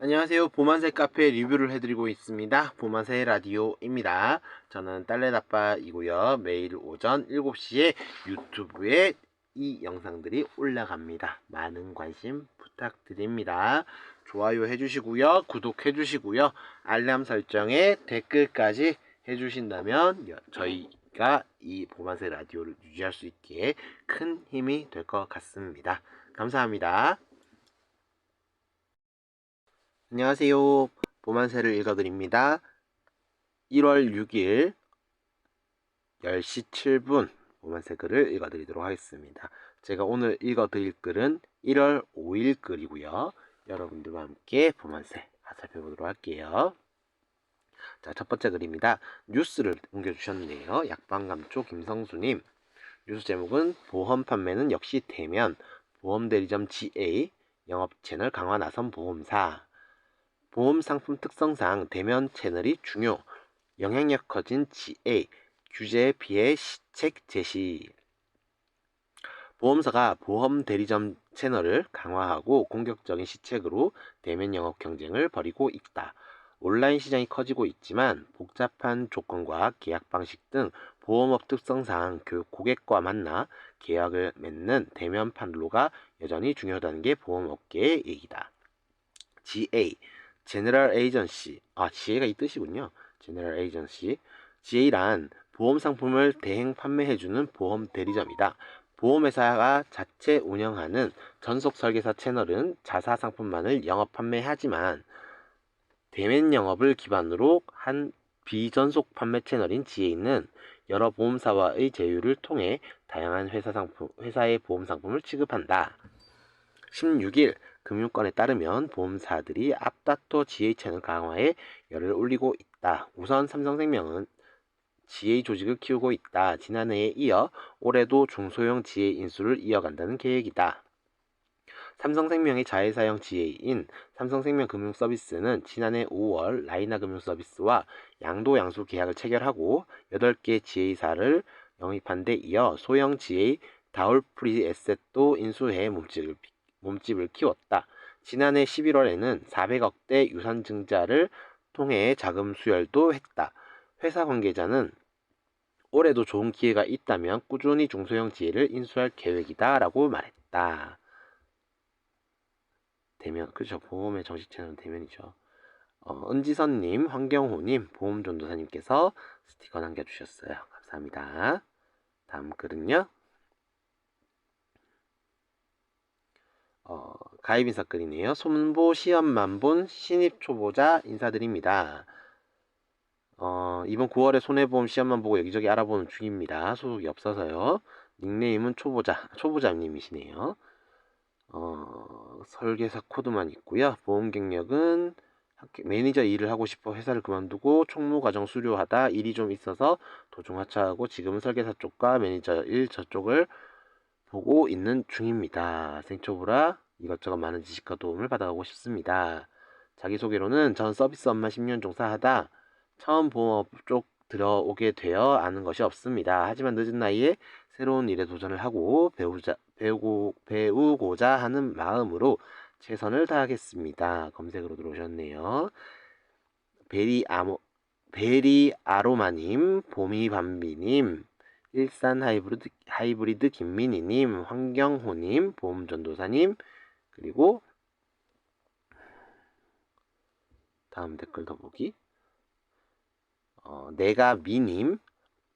안녕하세요. 보만세 카페 리뷰를 해드리고 있습니다. 보만세 라디오입니다. 저는 딸내아빠이고요. 매일 오전 7시에 유튜브에 이 영상들이 올라갑니다. 많은 관심 부탁드립니다. 좋아요 해주시고요. 구독해주시고요. 알람 설정에 댓글까지 해주신다면 저희가 이 보만세 라디오를 유지할 수 있기에 큰 힘이 될 것 같습니다. 감사합니다. 안녕하세요. 보만세를 읽어드립니다. 1월 6일 10시 7분 보만세 글을 읽어드리도록 하겠습니다. 제가 오늘 읽어드릴 글은 1월 5일 글이고요. 여러분들과 함께 보만세 살펴보도록 할게요. 자, 첫 번째 글입니다. 뉴스를 옮겨주셨네요. 약방감초 김성수님. 뉴스 제목은 보험 판매는 역시 대면, 보험대리점 GA, 영업 채널 강화 나선 보험사. 보험 상품 특성상 대면 채널이 중요, 영향력 커진 GA, 규제에 비해 시책 제시. 보험사가 보험 대리점 채널을 강화하고 공격적인 시책으로 대면 영업 경쟁을 벌이고 있다. 온라인 시장이 커지고 있지만 복잡한 조건과 계약 방식 등 보험업 특성상 고객과 만나 계약을 맺는 대면 판로가 여전히 중요하다는 게 보험업계의 얘기다. GA, 제너럴 에이전시. GA가 이 뜻이군요. 제너럴 에이전시. GA란 보험 상품을 대행 판매해주는 보험 대리점이다. 보험회사가 자체 운영하는 전속 설계사 채널은 자사 상품만을 영업 판매하지만 대면 영업을 기반으로 한 비전속 판매 채널인 GA는 여러 보험사와의 제휴를 통해 다양한 회사의 보험 상품을 취급한다. 16일 금융권에 따르면 보험사들이 앞다퉈 GA 채널 강화에 열을 올리고 있다. 우선 삼성생명은 GA 조직을 키우고 있다. 지난해에 이어 올해도 중소형 GA 인수를 이어간다는 계획이다. 삼성생명의 자회사형 GA인 삼성생명 금융서비스는 지난해 5월 라이나 금융서비스와 양도 양수 계약을 체결하고 8개 GA사를 영입한 데 이어 소형 GA 다울프리 에셋도 인수해 몸집을 키웠다. 지난해 11월에는 400억대 유산증자를 통해 자금 수혈도 했다. 회사 관계자는 올해도 좋은 기회가 있다면 꾸준히 중소형 GA를 인수할 계획이다 라고 말했다. 대면, 그렇죠. 보험의 정식 채널은 대면이죠. 은지선님, 황경호님, 보험전도사님께서 스티커 남겨주셨어요. 감사합니다. 다음 글은요. 가입 인사 글이네요. 손보 시험만 본 신입 초보자 인사드립니다. 이번 9월에 손해보험 시험만 보고 여기저기 알아보는 중입니다. 소속이 없어서요. 닉네임은 초보자님이시네요. 설계사 코드만 있고요. 보험 경력은 매니저 일을 하고 싶어 회사를 그만두고 총무과정 수료하다 일이 좀 있어서 도중 하차하고 지금은 설계사 쪽과 매니저 일 저쪽을 보고 있는 중입니다. 생초보라 이것저것 많은 지식과 도움을 받아가고 싶습니다. 자기소개로는 전 서비스업만 10년 종사하다 처음 보험업 쪽 들어오게 되어 아는 것이 없습니다. 하지만 늦은 나이에 새로운 일에 도전을 하고 배우고자 하는 마음으로 최선을 다하겠습니다. 검색으로 들어오셨네요. 베리 아로마님, 보미밤비님, 일산 하이브리드 김민희님, 황경호님, 보험전도사님, 그리고 다음 댓글 더보기 내가 미님,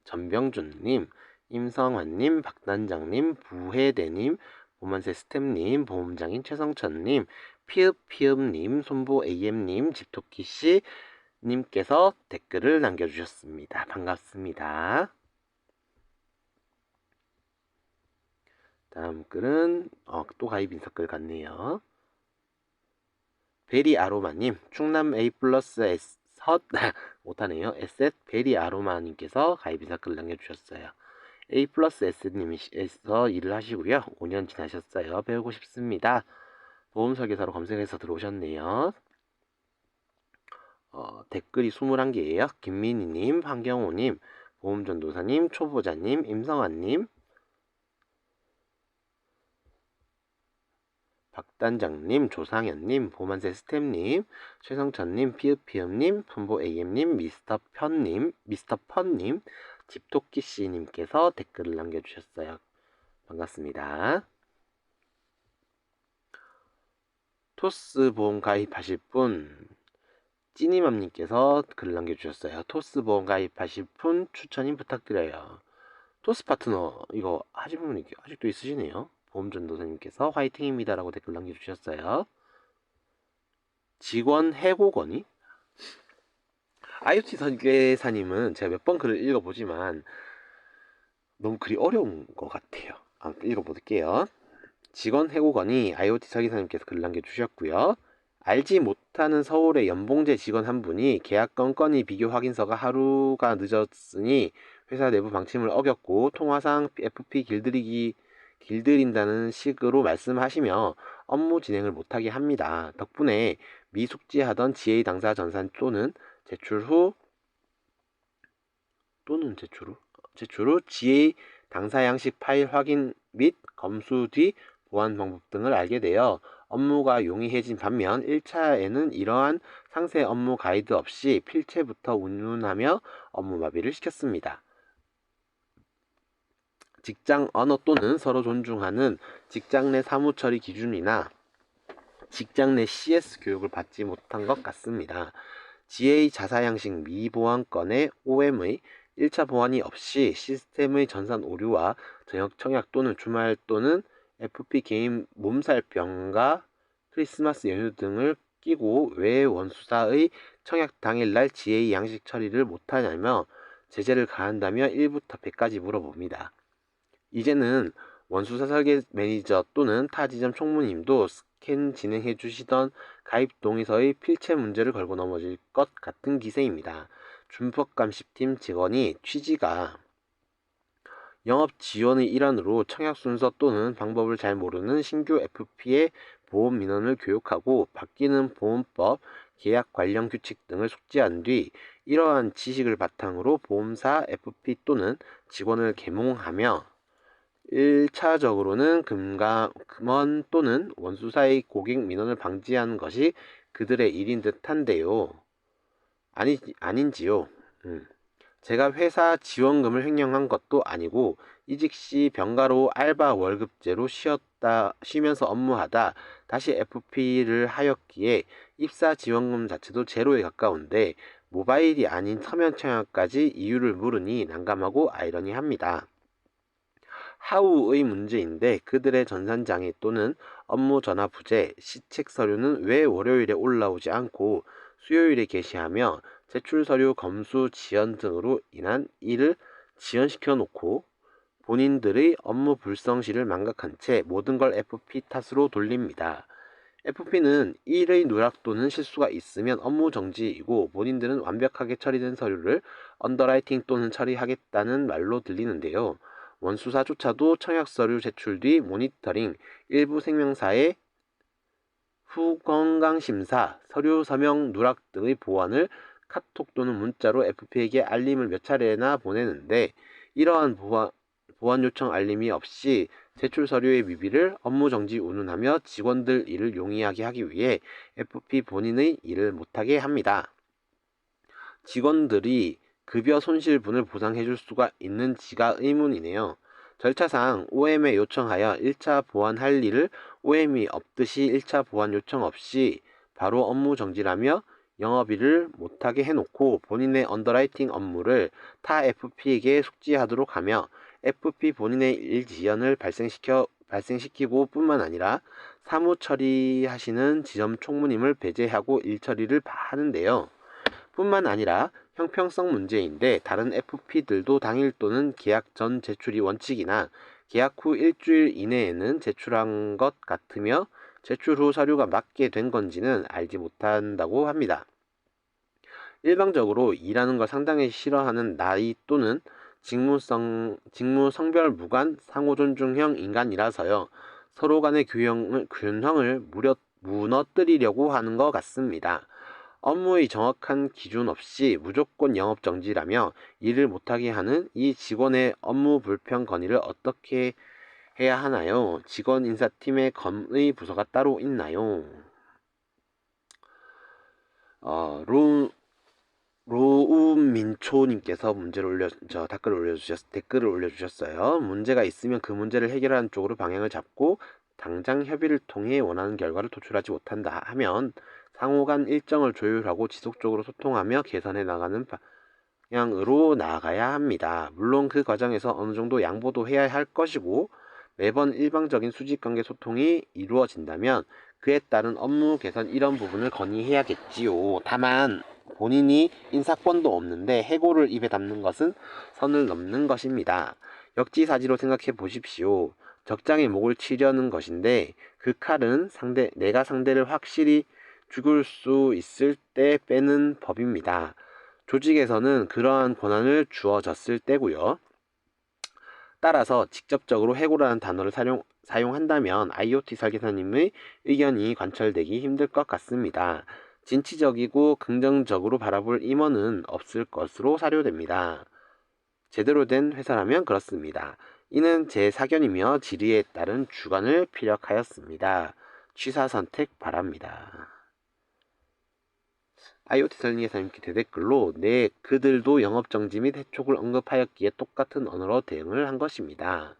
전병준님, 임성환님, 박단장님, 부혜대님, 보만세 스템님, 보험장인 최성천님, 피읍피읍님, 손보 AM님, 집토끼씨 님께서 댓글을 남겨주셨습니다. 반갑습니다. 다음 글은 또 가입 인사글 같네요. 베리 아로마님, 충남 A 플러스 S 못하네요. 에셋 베리 아로마님께서 가입 인사글 남겨주셨어요. A 플러스 S님에서 일을 하시고요. 5년 지나셨어요. 배우고 싶습니다. 보험 설계사로 검색해서 들어오셨네요. 댓글이 21개예요. 김민희님, 황경호님, 보험전도사님, 초보자님, 임성환님, 박단장님, 조상현님, 보만세 스텝님, 최성천님, 피읍피읍님, 푼보 AM님, 미스터 펀님, 집토끼씨님께서 댓글을 남겨주셨어요. 반갑습니다. 토스 보험 가입하실 분, 찌니맘님께서 글 남겨주셨어요. 토스 보험 가입하실 분 추천인 부탁드려요. 토스 파트너 이거 하신 분이 아직도 있으시네요. 보험전도사님께서 화이팅입니다 라고 댓글 남겨주셨어요. 직원 해고 건의? IoT 설계사님은 제가 몇 번 글을 읽어보지만 너무 글이 어려운 것 같아요. 읽어볼게요. 직원 해고 건의 IoT 설계사님께서 글 남겨주셨고요. 알지 못하는 서울의 연봉제 직원 한 분이 계약 건건이 비교 확인서가 하루가 늦었으니 회사 내부 방침을 어겼고 통화상 FP 길들인다는 식으로 말씀하시며 업무 진행을 못하게 합니다. 덕분에 미숙지하던 GA 당사 전산 또는 제출 후 GA 당사 양식 파일 확인 및 검수 뒤 보완 방법 등을 알게 되어 업무가 용이해진 반면 1차에는 이러한 상세 업무 가이드 없이 필체부터 운운하며 업무 마비를 시켰습니다. 직장 언어 또는 서로 존중하는 직장 내 사무 처리 기준이나 직장 내 CS 교육을 받지 못한 것 같습니다. GA 자사 양식 미보안 건의 OM의 1차 보완이 없이 시스템의 전산 오류와 저녁 청약 또는 주말 또는 FP 개인 몸살병과 크리스마스 연휴 등을 끼고 왜 원수사의 청약 당일날 GA 양식 처리를 못하냐며 제재를 가한다며 1부터 100까지 물어봅니다. 이제는 원수사 설계 매니저 또는 타 지점 총무님도 스캔 진행해 주시던 가입 동의서의 필체 문제를 걸고 넘어질 것 같은 기세입니다. 준법감식팀 직원이 취지가 영업 지원의 일환으로 청약 순서 또는 방법을 잘 모르는 신규 FP의 보험 민원을 교육하고 바뀌는 보험법, 계약 관련 규칙 등을 숙지한 뒤 이러한 지식을 바탕으로 보험사 FP 또는 직원을 계몽하며 1차적으로는 금원 또는 원수사의 고객 민원을 방지하는 것이 그들의 일인 듯한데요. 아닌지요. 제가 회사 지원금을 횡령한 것도 아니고 이직 시 병가로 알바 월급제로 쉬면서 업무하다 다시 FP를 하였기에 입사 지원금 자체도 제로에 가까운데 모바일이 아닌 서면 청약까지 이유를 물으니 난감하고 아이러니합니다. 하우의 문제인데 그들의 전산장애 또는 업무 전화 부재, 시책 서류는 왜 월요일에 올라오지 않고 수요일에 게시하며 제출 서류 검수 지연 등으로 인한 일을 지연시켜 놓고 본인들의 업무 불성실을 망각한 채 모든 걸 FP 탓으로 돌립니다. FP는 일의 누락 또는 실수가 있으면 업무 정지이고 본인들은 완벽하게 처리된 서류를 언더라이팅 또는 처리하겠다는 말로 들리는데요. 원수사조차도 청약 서류 제출 뒤 모니터링, 일부 생명사의 후건강심사, 서류 서명 누락 등의 보완을 카톡 또는 문자로 FP에게 알림을 몇 차례나 보내는데 이러한 보완 요청 알림이 없이 제출 서류의 미비를 업무 정지 운운하며 직원들 일을 용이하게 하기 위해 FP 본인의 일을 못하게 합니다. 직원들이 급여 손실분을 보상해줄 수가 있는지가 의문이네요. 절차상 OM에 요청하여 1차 보완할 일을 OM이 없듯이 1차 보완 요청 없이 바로 업무 정지라며 영업일을 못하게 해놓고 본인의 언더라이팅 업무를 타 FP에게 숙지하도록 하며 FP 본인의 일 지연을 발생시키고 뿐만 아니라 사무 처리하시는 지점 총무님을 배제하고 일 처리를 하는데요. 뿐만 아니라 형평성 문제인데 다른 FP들도 당일 또는 계약 전 제출이 원칙이나 계약 후 일주일 이내에는 제출한 것 같으며 제출 후 서류가 맞게 된 건지는 알지 못한다고 합니다. 일방적으로 일하는 걸 상당히 싫어하는 나이 또는 직무 성별 무관 상호 존중형 인간이라서요. 서로 간의 균형을 무너뜨리려고 하는 것 같습니다. 업무의 정확한 기준 없이 무조건 영업 정지라며 일을 못하게 하는 이 직원의 업무 불편 건의를 어떻게 해야 하나요? 직원 인사팀에 검의 부서가 따로 있나요? 로우민초님께서 댓글을 올려주셨어요. 문제가 있으면 그 문제를 해결하는 쪽으로 방향을 잡고 당장 협의를 통해 원하는 결과를 도출하지 못한다 하면 상호 간 일정을 조율하고 지속적으로 소통하며 개선해 나가는 방향으로 나아가야 합니다. 물론 그 과정에서 어느 정도 양보도 해야 할 것이고 매번 일방적인 수직관계 소통이 이루어진다면 그에 따른 업무 개선 이런 부분을 건의해야겠지요. 다만 본인이 인사권도 없는데 해고를 입에 담는 것은 선을 넘는 것입니다. 역지사지로 생각해 보십시오. 적장의 목을 치려는 것인데 그 칼은 내가 상대를 확실히 죽일 수 있을 때 빼는 법입니다. 조직에서는 그러한 권한을 주어졌을 때고요. 따라서 직접적으로 해고라는 단어를 사용한다면 IoT 설계사님의 의견이 관철되기 힘들 것 같습니다. 진취적이고 긍정적으로 바라볼 임원은 없을 것으로 사료됩니다. 제대로 된 회사라면 그렇습니다. 이는 제 사견이며 질의에 따른 주관을 피력하였습니다. 취사 선택 바랍니다. IoT 설계사님께 대댓글로 네, 그들도 영업정지 및 해촉을 언급하였기에 똑같은 언어로 대응을 한 것입니다.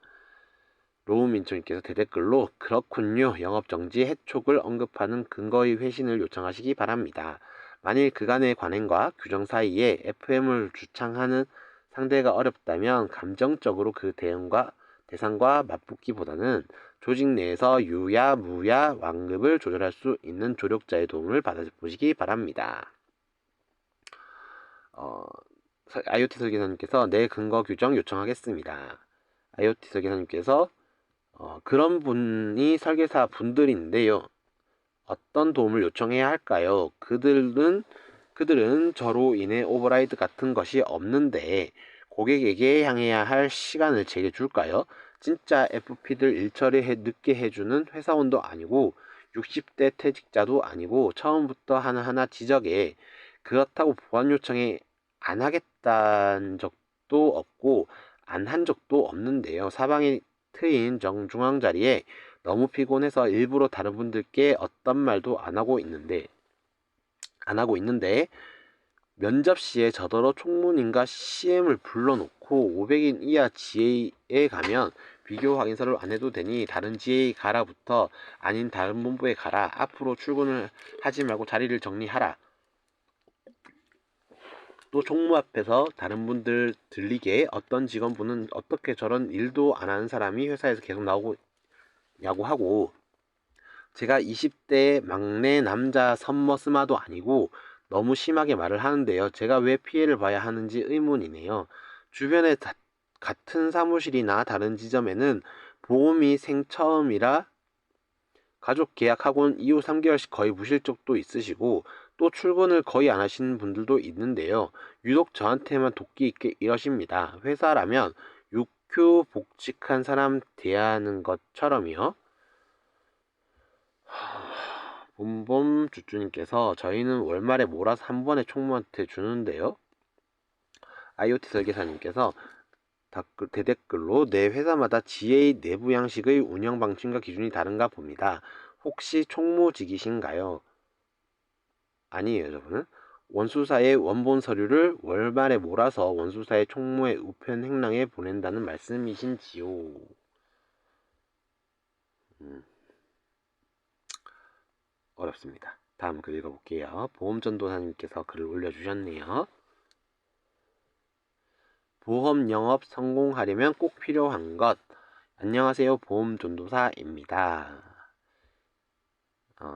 로우민초님께서 대댓글로 그렇군요. 영업정지, 해촉을 언급하는 근거의 회신을 요청하시기 바랍니다. 만일 그간의 관행과 규정 사이에 FM을 주창하는 상대가 어렵다면 감정적으로 그 대상과 맞붙기보다는 조직 내에서 유야, 무야, 완급을 조절할 수 있는 조력자의 도움을 받아보시기 바랍니다. IoT 설계사님께서 내 근거 규정 요청하겠습니다. IoT 설계사님께서 그런 분이 설계사 분들인데요. 어떤 도움을 요청해야 할까요? 그들은 저로 인해 오버라이드 같은 것이 없는데 고객에게 향해야 할 시간을 제게 줄까요? 진짜 FP들 일처리 늦게 해주는 회사원도 아니고 60대 퇴직자도 아니고 처음부터 하나하나 지적에 그렇다고 보안 요청에 안 하겠다는 적도 없고 안 한 적도 없는데요. 사방이 트인 정중앙 자리에 너무 피곤해서 일부러 다른 분들께 어떤 말도 안 하고 있는데 면접 시에 저더러 총무님과 CM을 불러놓고 500인 이하 GA에 가면 비교 확인서를 안 해도 되니 다른 GA 가라부터 아닌 다른 본부에 가라. 앞으로 출근을 하지 말고 자리를 정리하라. 또 총무 앞에서 다른 분들 들리게 어떤 직원분은 어떻게 저런 일도 안 하는 사람이 회사에서 계속 나오냐고 하고 제가 20대 막내 남자 선머스마도 아니고 너무 심하게 말을 하는데요. 제가 왜 피해를 봐야 하는지 의문이네요. 주변에 같은 사무실이나 다른 지점에는 보험이 생처음이라 가족 계약하고는 이후 3개월씩 거의 무실적도 있으시고 또 출근을 거의 안 하시는 분들도 있는데요. 유독 저한테만 도끼 있게 이러십니다. 회사라면 육교 복직한 사람 대하는 것처럼요. 봄봄 주주님께서 저희는 월말에 몰아서 한 번에 총무한테 주는데요. IoT 설계사님께서 대댓글로 내 회사마다 GA 내부 양식의 운영 방침과 기준이 다른가 봅니다. 혹시 총무직이신가요? 아니에요, 저분은. 원수사의 원본 서류를 월말에 몰아서 원수사의 총무의 우편 행랑에 보낸다는 말씀이신지요? 어렵습니다. 다음 글 읽어볼게요. 보험전도사님께서 글을 올려주셨네요. 보험 영업 성공하려면 꼭 필요한 것. 안녕하세요. 보험전도사입니다.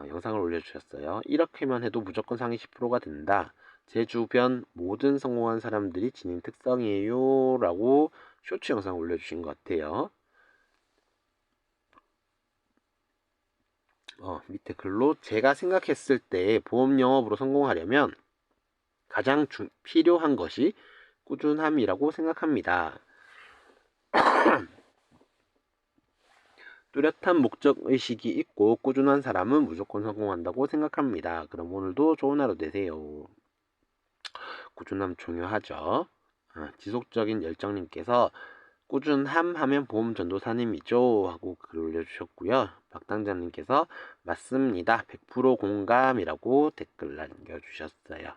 영상을 올려주셨어요. 이렇게만 해도 무조건 상위 10%가 된다. 제 주변 모든 성공한 사람들이 지닌 특성이에요. 라고 쇼츠 영상 올려주신 것 같아요. 밑에 글로 제가 생각했을 때 보험 영업으로 성공하려면 가장 필요한 것이 꾸준함이라고 생각합니다. 뚜렷한 목적의식이 있고 꾸준한 사람은 무조건 성공한다고 생각합니다. 그럼 오늘도 좋은 하루 되세요. 꾸준함 중요하죠. 지속적인 열정님께서 꾸준함 하면 보험 전도사님이죠 하고 글 올려주셨고요. 박당자님께서 맞습니다. 100% 공감이라고 댓글 남겨주셨어요.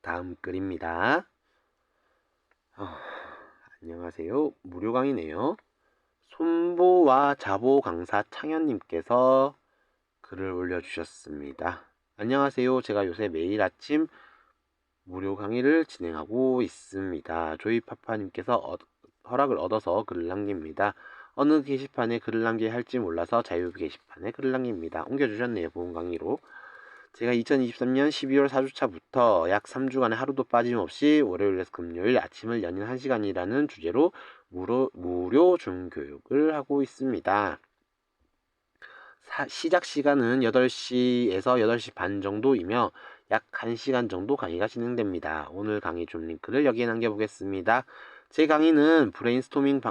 다음 글입니다. 안녕하세요. 무료 강의네요. 손보와 자보 강사 창현님께서 글을 올려주셨습니다. 안녕하세요. 제가 요새 매일 아침 무료 강의를 진행하고 있습니다. 조이파파님께서 허락을 얻어서 글을 남깁니다. 어느 게시판에 글을 남겨야 할지 몰라서 자유 게시판에 글을 남깁니다. 옮겨주셨네요. 보험 강의로. 제가 2023년 12월 4주차부터 약 3주간의 하루도 빠짐없이 월요일에서 금요일 아침을 연인 1시간이라는 주제로 무료 중교육을 하고 있습니다. 시작 시간은 8시에서 8시 반 정도이며 약 1시간 정도 강의가 진행됩니다. 오늘 강의 좀 링크를 여기에 남겨보겠습니다. 제 강의는 브레인스토밍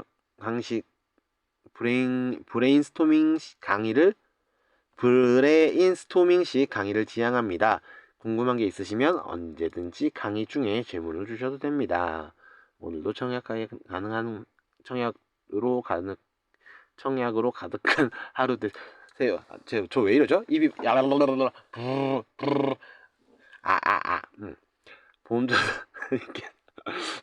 브레인스토밍식 강의를 지향합니다. 궁금한 게 있으시면 언제든지 강의 중에 질문을 주셔도 됩니다. 오늘도 가능한 청약으로 가득한 하루 되세요. 저 왜 이러죠? 입이 야랄랄랄랄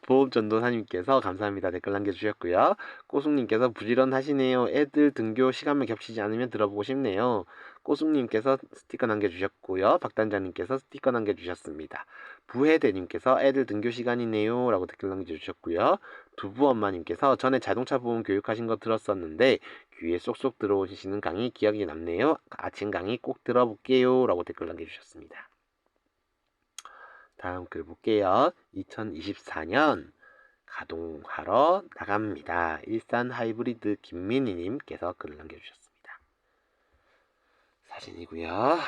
보험 전도사님께서 감사합니다. 댓글 남겨주셨고요. 꼬숙님께서 부지런하시네요. 애들 등교 시간만 겹치지 않으면 들어보고 싶네요. 꼬숙님께서 스티커 남겨주셨고요. 박단장님께서 스티커 남겨주셨습니다. 부혜대님께서 애들 등교 시간이네요 라고 댓글 남겨주셨고요. 두부엄마님께서 전에 자동차 보험 교육하신 거 들었었는데 귀에 쏙쏙 들어오시는 강의 기억이 남네요. 아침 강의 꼭 들어볼게요 라고 댓글 남겨주셨습니다. 다음 글 볼게요. 2024년 가동하러 나갑니다. 일산 하이브리드 김민희님께서 글을 남겨주셨습니다. 사진이고요.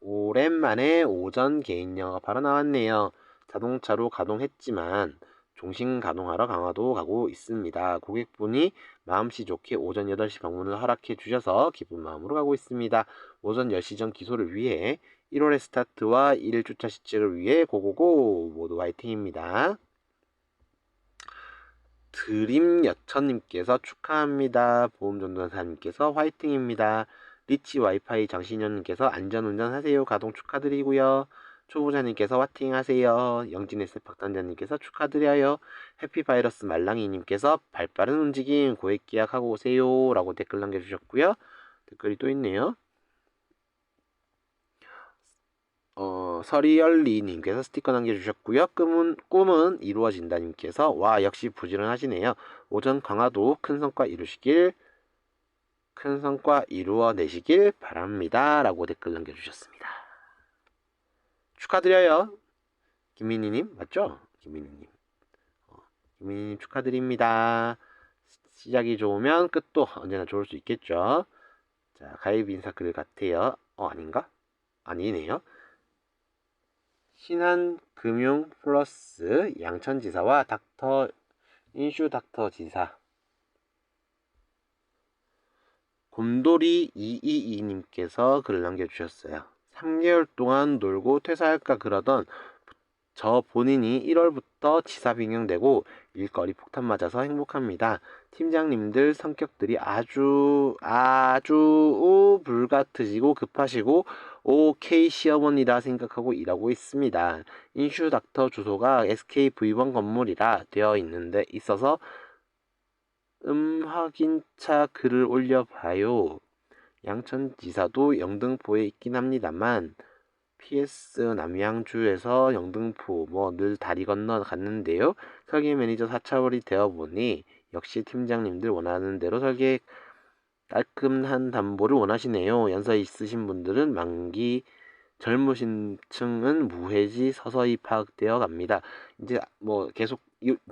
오랜만에 오전 개인 영업하러 나왔네요. 자동차로 가동했지만 종신 가동하러 강화도 가고 있습니다. 고객분이 마음씨 좋게 오전 8시 방문을 허락해 주셔서 기쁜 마음으로 가고 있습니다. 오전 10시 전 기소를 위해 1월의 스타트와 1일 주차 시책을 위해 고고고 모두 화이팅입니다. 드림여천님께서 축하합니다. 보험전도사님께서 화이팅입니다. 리치 와이파이 장신현님께서 안전운전하세요. 가동 축하드리고요. 초보자님께서 화팅하세요. 영진에스 박단자님께서 축하드려요. 해피바이러스 말랑이님께서 발빠른 움직임 고액 계약하고 오세요 라고 댓글 남겨주셨고요. 댓글이 또 있네요. 서리얼리님께서 스티커 남겨주셨고요. 꿈은 이루어진다님께서 와 역시 부지런하시네요. 오전 강화도 큰 성과 이루어내시길 바랍니다 라고 댓글 남겨주셨습니다. 축하드려요. 김민희님 맞죠? 김민희님 축하드립니다. 시작이 좋으면 끝도 언제나 좋을 수 있겠죠. 자, 가입 인사글 같아요. 아닌가? 아니네요. 신한금융 플러스 양천지사와 인슈 닥터 지사 곰돌이 222님께서 글을 남겨주셨어요. 3개월 동안 놀고 퇴사할까 그러던 저 본인이 1월부터 지사 빙용되고 일거리 폭탄 맞아서 행복합니다. 팀장님들 성격들이 아주 불같으시고 급하시고 OK 시어머니라 생각하고 일하고 있습니다. 인슈 닥터 주소가 SKV1 건물이라 되어 있어서 확인차 글을 올려봐요. 양천지사도 영등포에 있긴 합니다만 PS 남양주에서 영등포 늘 다리 건너 갔는데요. 설계 매니저 4차원이 되어보니 역시 팀장님들 원하는 대로 설계 깔끔한 담보를 원하시네요. 연세 있으신 분들은 만기, 젊으신 층은 무해지 서서히 파악되어 갑니다. 이제 계속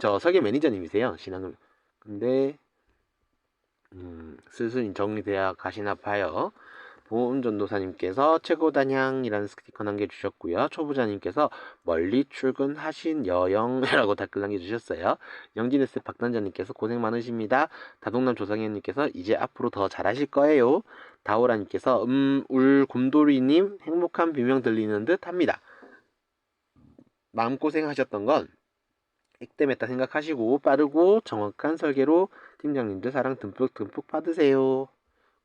저 설계 매니저님이세요. 신앙을 근데 슬슬 정리돼야 가시나 봐요. 보험전도사님께서 최고단향이라는 스티커 남겨주셨고요. 초보자님께서 멀리 출근하신 여영이라고 댓글 남겨주셨어요. 영진에스 박단자님께서 고생 많으십니다. 다동남 조상현님께서 이제 앞으로 더 잘하실 거예요. 다오라님께서 곰돌이님 행복한 비명 들리는 듯 합니다. 마음고생 하셨던 건 액땜했다 생각하시고 빠르고 정확한 설계로 팀장님들 사랑 듬뿍 받으세요.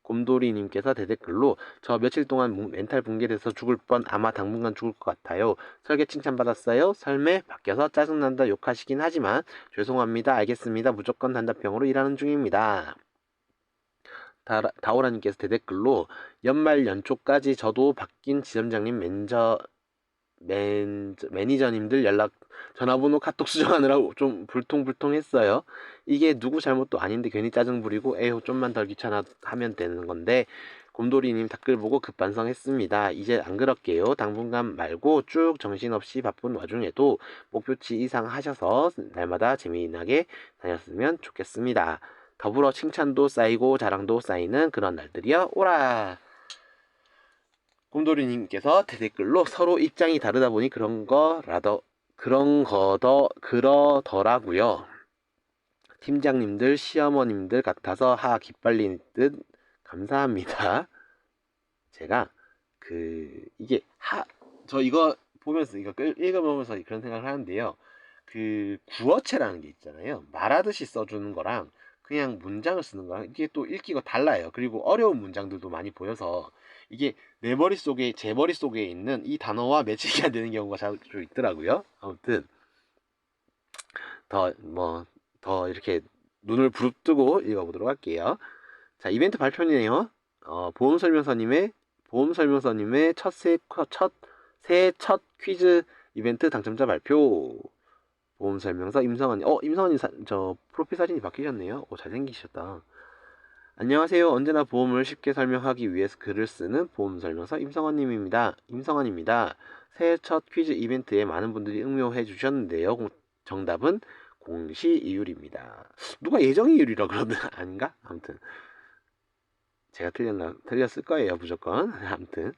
곰돌이님께서 대댓글로 저 며칠 동안 멘탈 붕괴돼서 죽을 뻔 아마 당분간 죽을 것 같아요. 설계 칭찬받았어요. 삶에 바뀌어서 짜증난다 욕하시긴 하지만 죄송합니다. 알겠습니다. 무조건 단답형으로 일하는 중입니다. 다오라님께서 대댓글로 연말 연초까지 저도 바뀐 지점장님 매니저님들 연락 전화번호 카톡 수정하느라 좀 불통불통했어요. 이게 누구 잘못도 아닌데 괜히 짜증 부리고 에휴 좀만 덜 귀찮아 하면 되는 건데 곰돌이님 댓글 보고 급반성했습니다. 이제 안 그럴게요. 당분간 말고 쭉 정신없이 바쁜 와중에도 목표치 이상 하셔서 날마다 재미나게 다녔으면 좋겠습니다. 더불어 칭찬도 쌓이고 자랑도 쌓이는 그런 날들이여 오라. 곰돌이님께서 댓글로 서로 입장이 다르다 보니 그러더라고요. 팀장님들, 시어머님들 같아서 기빨리는 듯 감사합니다. 제가 저 이거 보면서 이거 읽어보면서 그런 생각을 하는데요. 구어체라는 게 있잖아요. 말하듯이 써주는 거랑 그냥 문장을 쓰는 거랑 이게 또 읽기가 달라요. 그리고 어려운 문장들도 많이 보여서 이게 제 머릿속에 있는 이 단어와 매치가 안 되는 경우가 자주 있더라고요. 아무튼 더 이렇게 눈을 부릅뜨고 읽어보도록 할게요. 자, 이벤트 발표네요. 보험설명서님의 새해 첫 퀴즈 이벤트 당첨자 발표. 보험설명서 임성환님. 임성환님 저 프로필 사진이 바뀌셨네요. 잘생기셨다. 안녕하세요. 언제나 보험을 쉽게 설명하기 위해서 글을 쓰는 보험설명서 임성환입니다. 새해 첫 퀴즈 이벤트에 많은 분들이 응모해 주셨는데요. 정답은 공시이율입니다. 누가 예정이율이라 그러나 아닌가? 아무튼 제가 틀렸을 거예요. 무조건. 아무튼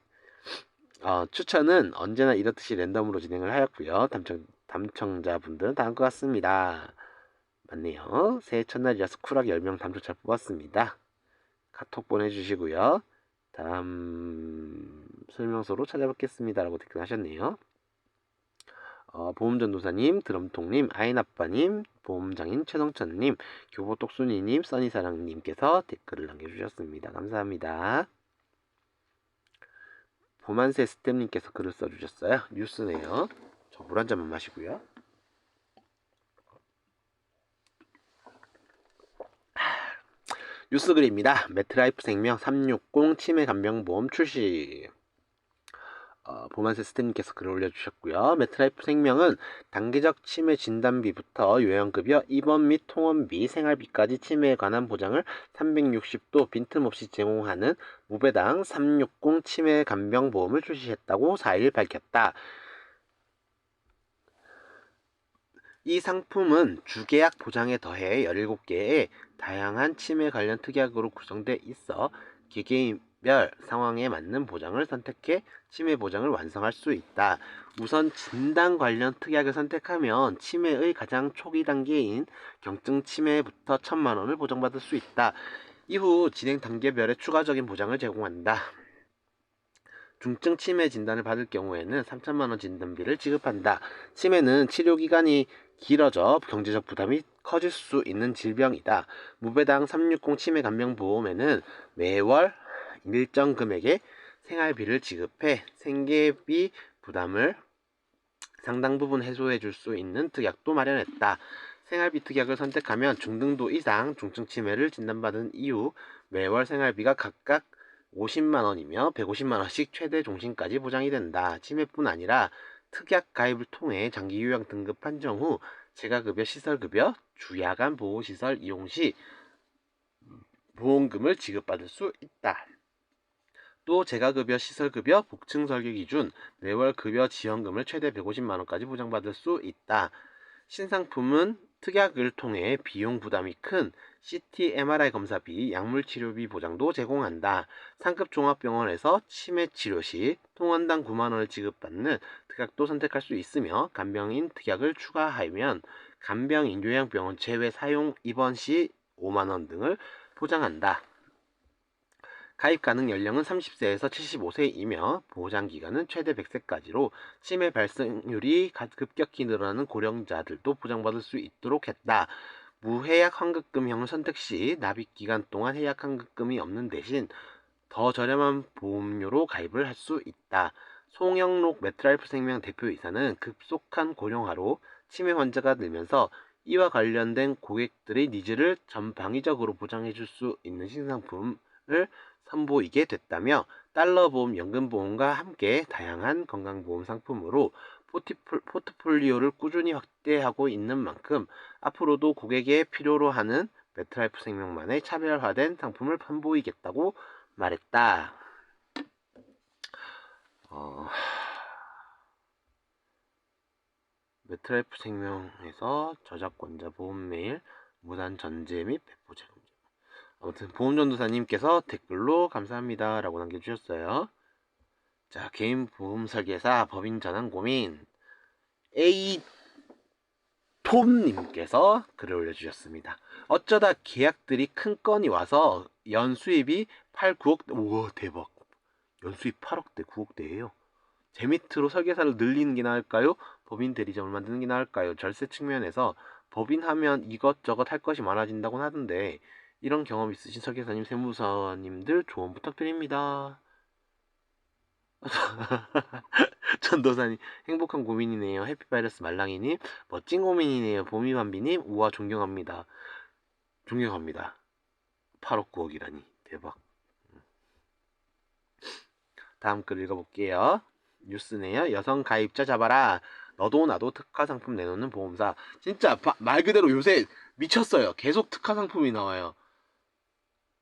추천은 언제나 이렇듯이 랜덤으로 진행을 하였고요. 당첨자분들은 다음과 같습니다. 맞네요. 새해 첫날이라서 쿨하게 10명 당첨자 뽑았습니다. 카톡 보내주시고요. 다음 설명서로 찾아뵙겠습니다. 라고 댓글 하셨네요. 보험전도사님, 드럼통님, 아이나빠님, 보험장인 최성천님, 교보똑순이님, 써니사랑님께서 댓글을 남겨주셨습니다. 감사합니다. 보만세 스텝님께서 글을 써주셨어요. 뉴스네요. 저 물 한 잔만 마시고요. 뉴스 글입니다. 매트라이프 생명 360 치매 간병보험 출시. 보만세 스태님께서 글을 올려주셨고요. 매트라이프 생명은 단기적 치매 진단비부터 요양급여, 입원 및 통원비, 생활비까지 치매에 관한 보장을 360도 빈틈없이 제공하는 무배당 360 치매 간병보험을 출시했다고 4일 밝혔다. 이 상품은 주계약 보장에 더해 17개의 다양한 치매 관련 특약으로 구성돼 있어 개개인별 상황에 맞는 보장을 선택해 치매 보장을 완성할 수 있다. 우선 진단 관련 특약을 선택하면 치매의 가장 초기 단계인 경증 치매부터 1,000만 원을 보장받을 수 있다. 이후 진행 단계별의 추가적인 보장을 제공한다. 중증 치매 진단을 받을 경우에는 3,000만 원 진단비를 지급한다. 치매는 치료 기간이 길어져 경제적 부담이 커질 수 있는 질병이다. 무배당 360 치매 간병보험에는 매월 일정 금액의 생활비를 지급해 생계비 부담을 상당 부분 해소해 줄 수 있는 특약도 마련했다. 생활비 특약을 선택하면 중등도 이상 중증 치매를 진단받은 이후 매월 생활비가 각각 50만 원이며 150만 원씩 최대 종신까지 보장이 된다. 치매뿐 아니라 특약 가입을 통해 장기 요양 등급 판정 후 재가급여, 시설급여, 주야간 보호시설 이용 시 보험금을 지급받을 수 있다. 또 재가급여, 시설급여, 복층 설계 기준 매월 급여 지원금을 최대 150만 원까지 보장받을 수 있다. 신상품은 특약을 통해 비용 부담이 큰 CT, MRI 검사비, 약물치료비 보장도 제공한다. 상급 종합병원에서 치매 치료 시 통원당 9만 원을 지급받는 특약도 선택할 수 있으며 간병인 특약을 추가하면 간병인 요양병원 제외 사용 입원 시 5만 원 등을 보장한다. 가입 가능 연령은 30세에서 75세이며 보장기간은 최대 100세까지로 치매 발생률이 급격히 늘어나는 고령자들도 보장받을 수 있도록 했다. 무해약 환급금형을 선택 시 납입기간 동안 해약 환급금이 없는 대신 더 저렴한 보험료로 가입을 할 수 있다. 송영록 메트라이프 생명 대표이사는 급속한 고령화로 치매 환자가 늘면서 이와 관련된 고객들의 니즈를 전방위적으로 보장해줄 수 있는 신상품을 선보이게 됐다며 달러보험, 연금보험과 함께 다양한 건강보험 상품으로 포트폴리오를 꾸준히 확대하고 있는 만큼 앞으로도 고객의 필요로 하는 메트라이프 생명만의 차별화된 상품을 선보이겠다고 말했다. 메트라이프 생명에서 저작권자 보험 메일, 무단 전제 및 배포 제공. 아무튼 보험전도사님께서 댓글로 감사합니다 라고 남겨주셨어요. 자, 개인 보험 설계사 법인 전환 고민 톰님께서 글을 올려주셨습니다. 어쩌다 계약들이 큰 건이 와서 연수입이 8, 9억, 우와 대박. 연수입 8억대, 9억대예요. 제 밑으로 설계사를 늘리는 게 나을까요? 법인 대리점을 만드는 게 나을까요? 절세 측면에서 법인 하면 이것저것 할 것이 많아진다고 하던데 이런 경험 있으신 설계사님, 세무사님들 조언 부탁드립니다. 전도사님 행복한 고민이네요. 해피바이러스 말랑이님 멋진 고민이네요. 보미밤비님 우와 존경합니다. 8억 9억이라니 대박. 다음 글 읽어볼게요. 뉴스네요. 여성 가입자 잡아라. 너도 나도 특화 상품 내놓는 보험사. 진짜 말 그대로 요새 미쳤어요. 계속 특화 상품이 나와요.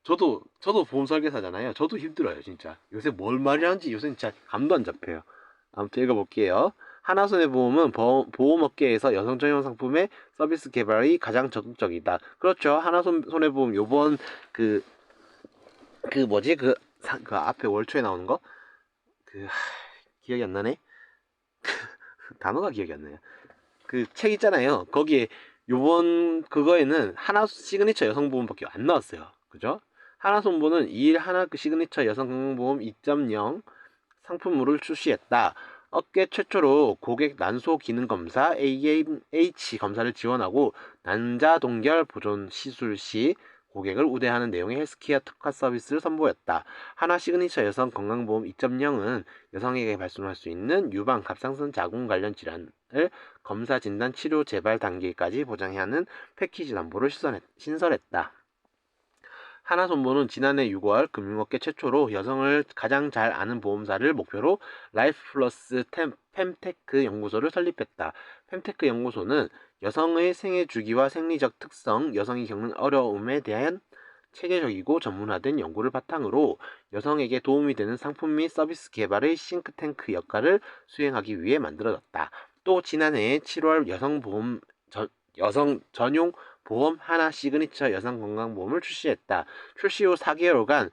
저도 보험 설계사잖아요. 저도 힘들어요, 진짜. 요새 뭘 말이하는지 요새 진짜 감도 안 잡혀요. 아무튼 읽어볼게요. 하나손해보험은 보험업계에서 여성 전용 상품의 서비스 개발이 가장 적극적이다. 그렇죠. 하나손해보험 요번 그 뭐지? 그 앞에 월초에 나오는 거? 기억이 안 나네? 단어가 기억이 안 나요. 그 책 있잖아요. 거기에 요번 그거에는 하나 시그니처 여성보험밖에 안 나왔어요. 그죠? 하나손보는 2일 하나 시그니처 여성건강보험 2.0 상품물을 출시했다. 업계 최초로 고객 난소 기능 검사 AMH 검사를 지원하고 난자 동결 보존 시술 시 고객을 우대하는 내용의 헬스케어 특화 서비스를 선보였다. 하나 시그니처 여성 건강보험 2.0은 여성에게 발생할 수 있는 유방, 갑상선 자궁 관련 질환을 검사, 진단, 치료, 재발 단계까지 보장해야 하는 패키지 담보를 신설했다. 하나손보는 지난해 6월 금융업계 최초로 여성을 가장 잘 아는 보험사를 목표로 라이프 플러스 fem테크 연구소를 설립했다. fem테크 연구소는 여성의 생애 주기와 생리적 특성, 여성이 겪는 어려움에 대한 체계적이고 전문화된 연구를 바탕으로 여성에게 도움이 되는 상품 및 서비스 개발의 싱크탱크 역할을 수행하기 위해 만들어졌다. 또 지난해 7월 여성 전용 보험 하나 시그니처 여성건강보험을 출시했다. 출시 후 4개월간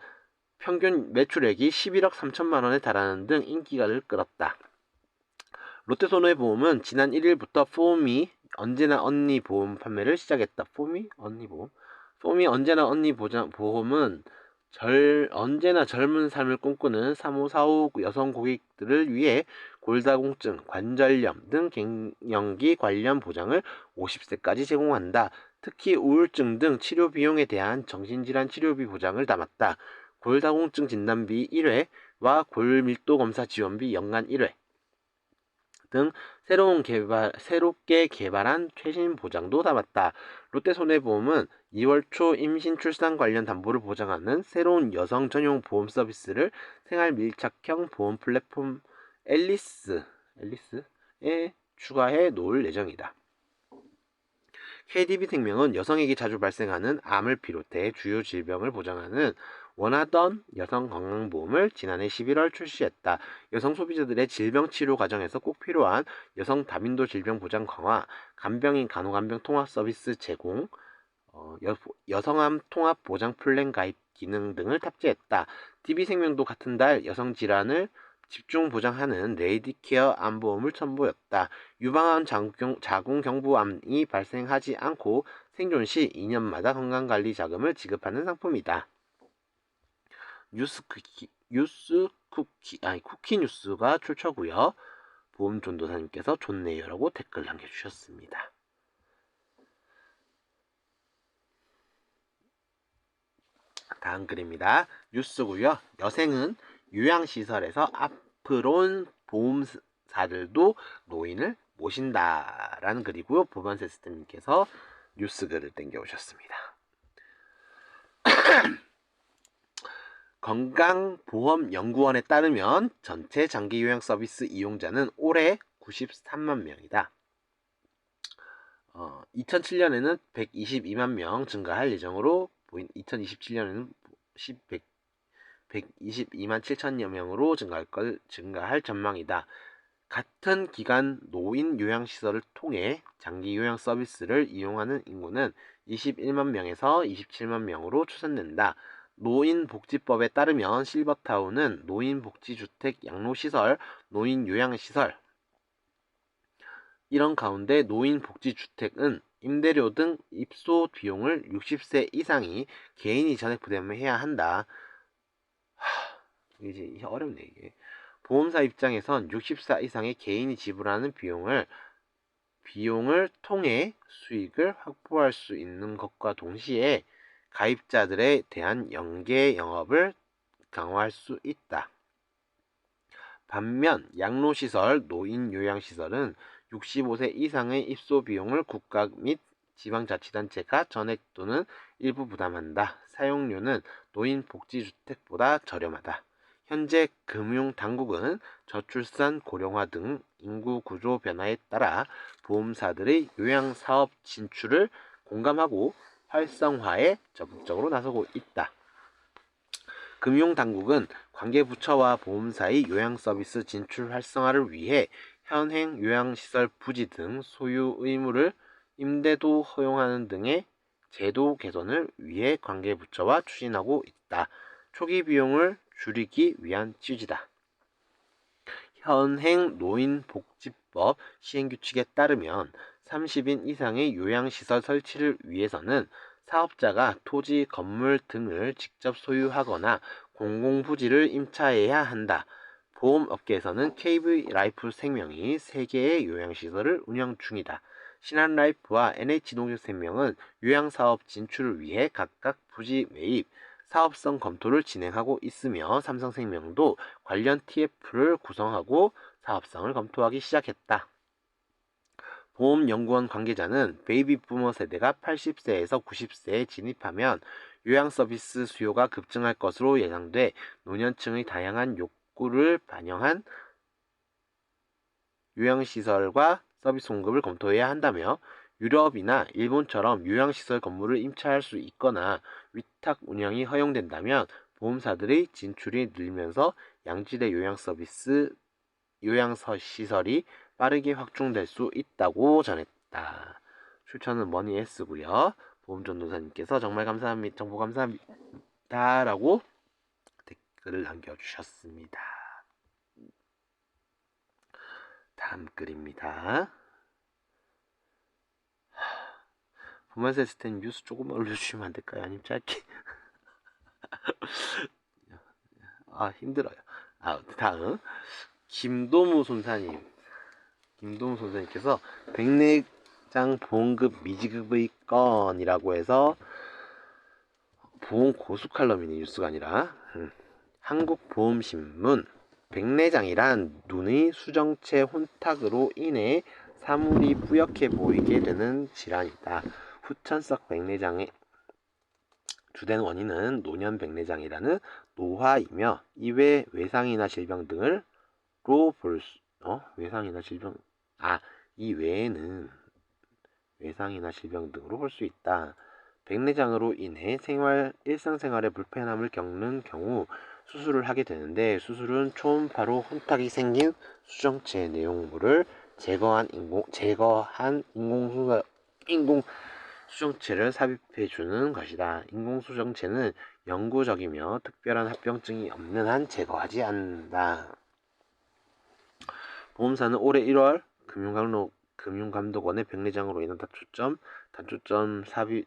평균 매출액이 11억 3천만 원에 달하는 등 인기를 끌었다. 롯데손해보험은 지난 1일부터 포미 언제나 언니 보험 판매를 시작했다. 포미 언니 보험? 포미 언제나 언니 보험은 언제나 젊은 삶을 꿈꾸는 3545 여성 고객들을 위해 골다공증, 관절염 등 갱년기 관련 보장을 50세까지 제공한다. 특히 우울증 등 치료 비용에 대한 정신질환 치료비 보장을 담았다. 골다공증 진단비 1회와 골밀도 검사 지원비 연간 1회 등 새롭게 개발한 최신 보장도 담았다. 롯데손해보험은 2월 초 임신 출산 관련 담보를 보장하는 새로운 여성 전용 보험 서비스를 생활 밀착형 보험 플랫폼 앨리스에 추가해 놓을 예정이다. KDB생명은 여성에게 자주 발생하는 암을 비롯해 주요 질병을 보장하는 원하던 여성건강보험을 지난해 11월 출시했다. 여성 소비자들의 질병 치료 과정에서 꼭 필요한 여성 다민도 질병 보장 강화, 간병인 간호간병 통합 서비스 제공, 여성암 통합 보장 플랜 가입 기능 등을 탑재했다. DB생명도 같은 달 여성 질환을 집중 보장하는 레이디케어 암보험을 선보였다. 유방암, 자궁경부암이 발생하지 않고 생존 시 2년마다 건강관리 자금을 지급하는 상품이다. 쿠키 뉴스가 출처고요. 보험 전도사님께서 좋네요라고 댓글 남겨주셨습니다. 다음 글입니다. 뉴스고요. 여생은 요양시설에서 앞으로 보험사들도 노인을 모신다라는 글이고요. 보건세 시스템님께서 뉴스 글을 땡겨오셨습니다. 건강보험연구원에 따르면 전체 장기요양 서비스 이용자는 올해 93만 명이다. 2007년에는 122만 명 증가할 예정으로 2027년에는 122만 7천여 명으로 증가할 전망이다. 같은 기간 노인 요양시설을 통해 장기 요양 서비스를 이용하는 인구는 21만 명에서 27만 명으로 추산된다. 노인복지법에 따르면 실버타운은 노인복지주택, 양로시설, 노인요양시설, 이런 가운데 노인복지주택은 임대료 등 입소 비용을 60세 이상이 개인이 전액 부담해야 한다. 이제 어렵네 이게. 보험사 입장에선 60세 이상의 개인이 지불하는 비용을 통해 수익을 확보할 수 있는 것과 동시에 가입자들에 대한 연계 영업을 강화할 수 있다. 반면 양로시설, 노인요양시설은 65세 이상의 입소 비용을 국가 및 지방자치단체가 전액 또는 일부 부담한다. 사용료는 노인복지주택보다 저렴하다. 현재 금융당국은 저출산, 고령화 등 인구 구조 변화에 따라 보험사들의 요양사업 진출을 공감하고 활성화에 적극적으로 나서고 있다. 금융당국은 관계부처와 보험사의 요양서비스 진출 활성화를 위해 현행 요양시설 부지 등 소유 의무를 임대도 허용하는 등의 제도 개선을 위해 관계부처와 추진하고 있다. 초기 비용을 줄이기 위한 취지다. 현행 노인복지법 시행규칙에 따르면 30인 이상의 요양시설 설치를 위해서는 사업자가 토지, 건물 등을 직접 소유하거나 공공부지를 임차해야 한다. 보험업계에서는 KV라이프 생명이 3개의 요양시설을 운영 중이다. 신한라이프와 NH농협생명은 요양사업 진출을 위해 각각 부지 매입, 사업성 검토를 진행하고 있으며 삼성생명도 관련 TF를 구성하고 사업성을 검토하기 시작했다. 보험연구원 관계자는 베이비부머 세대가 80세에서 90세에 진입하면 요양서비스 수요가 급증할 것으로 예상돼 노년층의 다양한 욕구를 반영한 요양시설과 서비스 공급을 검토해야 한다며 유럽이나 일본처럼 요양시설 건물을 임차할 수 있거나 위탁 운영이 허용된다면 보험사들의 진출이 늘면서 양질의 요양시설이 빠르게 확충될 수 있다고 전했다. 출처는 머니S고요. 보험전도사님께서 정말 감사합니다. 정보 감사합니다. 라고 댓글을 남겨주셨습니다. 다음 글입니다. 보면서 스탠 뉴스 조금만 올려주시면 안 될까요? 아니면 짧게. 힘들어요. 다음 김도무 손사님께서 백내장 보험급 미지급의 건이라고 해서 보험 고수 칼럼이네. 뉴스가 아니라 한국보험신문. 백내장이란 눈의 수정체 혼탁으로 인해 사물이 뿌옇게 보이게 되는 질환이다. 후천성 백내장의 주된 원인은 노년 백내장이라는 노화이며 이외 외상이나 질병 등으로 이 외에는 외상이나 질병 등으로 볼 수 있다. 백내장으로 인해 일상생활에 불편함을 겪는 경우 수술을 하게 되는데, 수술은 초음파로 혼탁이 생긴 수정체 내용물을 제거한 인공 수정체를 삽입해주는 것이다. 인공 수정체는 영구적이며 특별한 합병증이 없는 한 제거하지 않는다. 보험사는 올해 1월 금융감독원의 백내장으로 인한 단초점 삽입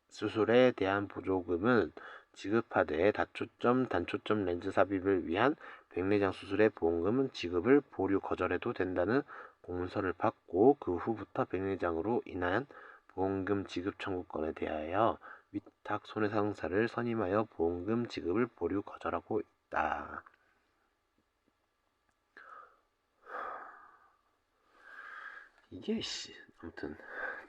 수술에 대한 보조금은 지급하되 다초점, 단초점 렌즈 삽입을 위한 백내장 수술의 보험금은 지급을 보류 거절해도 된다는 공문서를 받고 그 후부터 백내장으로 인한 보험금 지급 청구권에 대하여 위탁 손해상사를 선임하여 보험금 지급을 보류 거절하고 있다. 이게 아무튼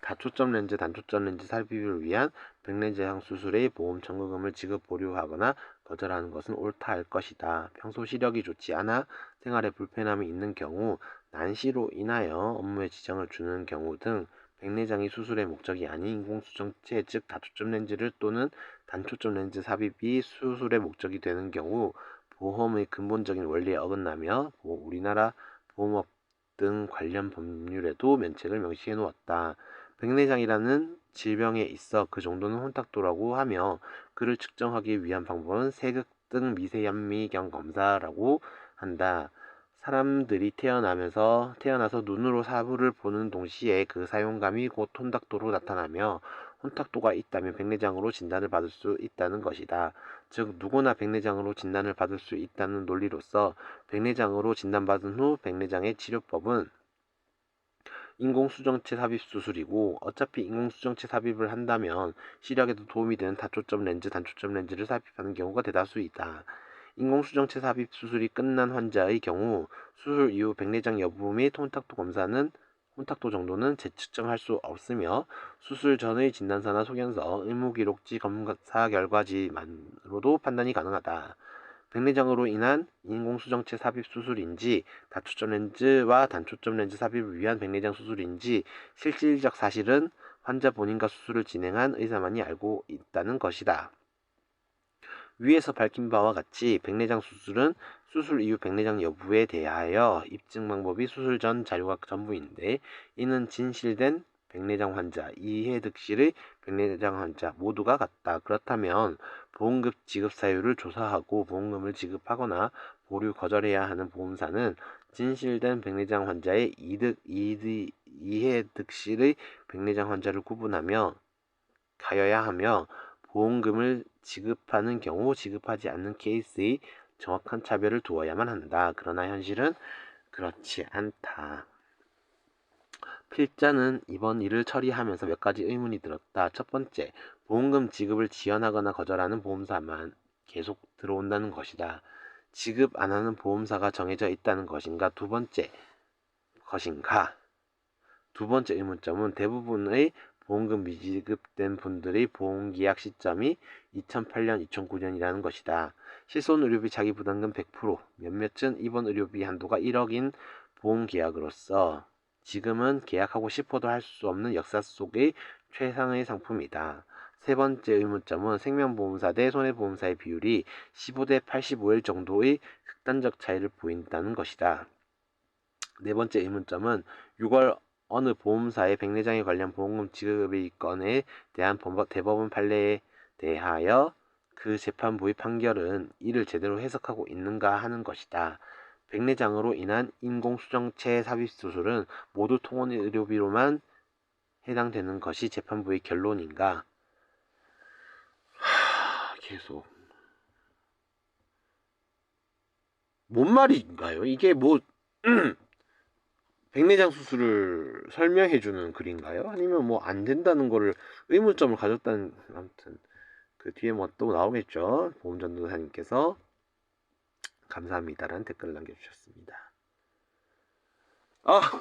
다초점 렌즈, 단초점 렌즈 삽입을 위한 백내장 수술의 보험 청구금을 지급 보류하거나 거절하는 것은 옳다 할 것이다. 평소 시력이 좋지 않아 생활에 불편함이 있는 경우, 난시로 인하여 업무에 지장을 주는 경우 등 백내장이 수술의 목적이 아닌 인공수정체 즉 다초점 렌즈를 또는 단초점 렌즈 삽입이 수술의 목적이 되는 경우 보험의 근본적인 원리에 어긋나며 우리나라 보험업 등 관련 법률에도 면책을 명시해 놓았다. 백내장이라는 질병에 있어 그 정도는 혼탁도라고 하며 그를 측정하기 위한 방법은 세극 등 미세현미경 검사라고 한다. 사람들이 태어나서 눈으로 사물을 보는 동시에 그 사용감이 곧 혼탁도로 나타나며 혼탁도가 있다면 백내장으로 진단을 받을 수 있다는 것이다. 즉 누구나 백내장으로 진단을 받을 수 있다는 논리로서 백내장으로 진단받은 후 백내장의 치료법은 인공수정체 삽입 수술이고 어차피 인공수정체 삽입을 한다면 시력에도 도움이 되는 다초점 렌즈, 단초점 렌즈를 삽입하는 경우가 대다수이다. 인공수정체 삽입 수술이 끝난 환자의 경우 수술 이후 백내장 여부 및 혼탁도 검사는 혼탁도 정도는 재측정할 수 없으며 수술 전의 진단서나 소견서, 의무기록지 검사 결과지만으로도 판단이 가능하다. 백내장으로 인한 인공수정체 삽입 수술인지 다초점 렌즈와 단초점 렌즈 삽입을 위한 백내장 수술인지 실질적 사실은 환자 본인과 수술을 진행한 의사만이 알고 있다는 것이다. 위에서 밝힌 바와 같이 백내장 수술은 수술 이후 백내장 여부에 대하여 입증 방법이 수술 전 자료가 전부인데 이는 진실된 백내장 환자, 이해득실의 백내장 환자 모두가 같다. 그렇다면 보험금 지급 사유를 조사하고 보험금을 지급하거나 보류 거절해야 하는 보험사는 진실된 백내장 환자의 이해득실의 백내장 환자를 구분하며 가여야 하며 보험금을 지급하는 경우 지급하지 않는 케이스의 정확한 차별을 두어야만 한다. 그러나 현실은 그렇지 않다. 필자는 이번 일을 처리하면서 몇 가지 의문이 들었다. 첫 번째, 보험금 지급을 지연하거나 거절하는 보험사만 계속 들어온다는 것이다. 지급 안 하는 보험사가 정해져 있다는 것인가? 두 번째 의문점은 대부분의 보험금 미지급된 분들의 보험계약 시점이 2008년, 2009년이라는 것이다. 실손의료비 자기부담금 100%, 몇몇은 입원 의료비 한도가 1억인 보험계약으로서 지금은 계약하고 싶어도 할 수 없는 역사 속의 최상의 상품이다. 세 번째 의문점은 생명보험사 대 손해보험사의 비율이 15대 85일 정도의 극단적 차이를 보인다는 것이다. 네 번째 의문점은 6월 어느 보험사의 백내장에 관련 보험금 지급의 건에 대한 대법원 판례에 대하여 그 재판부의 판결은 이를 제대로 해석하고 있는가 하는 것이다. 백내장으로 인한 인공수정체 삽입 수술은 모두 통원의료비로만 해당되는 것이 재판부의 결론인가? 계속 뭔 말인가요? 이게 뭐 백내장 수술을 설명해주는 글인가요? 아니면 뭐 안 된다는 거를 의문점을 가졌다는, 아무튼 그 뒤에 뭐 또 나오겠죠. 보험전도사님께서 감사합니다라는 댓글을 남겨주셨습니다.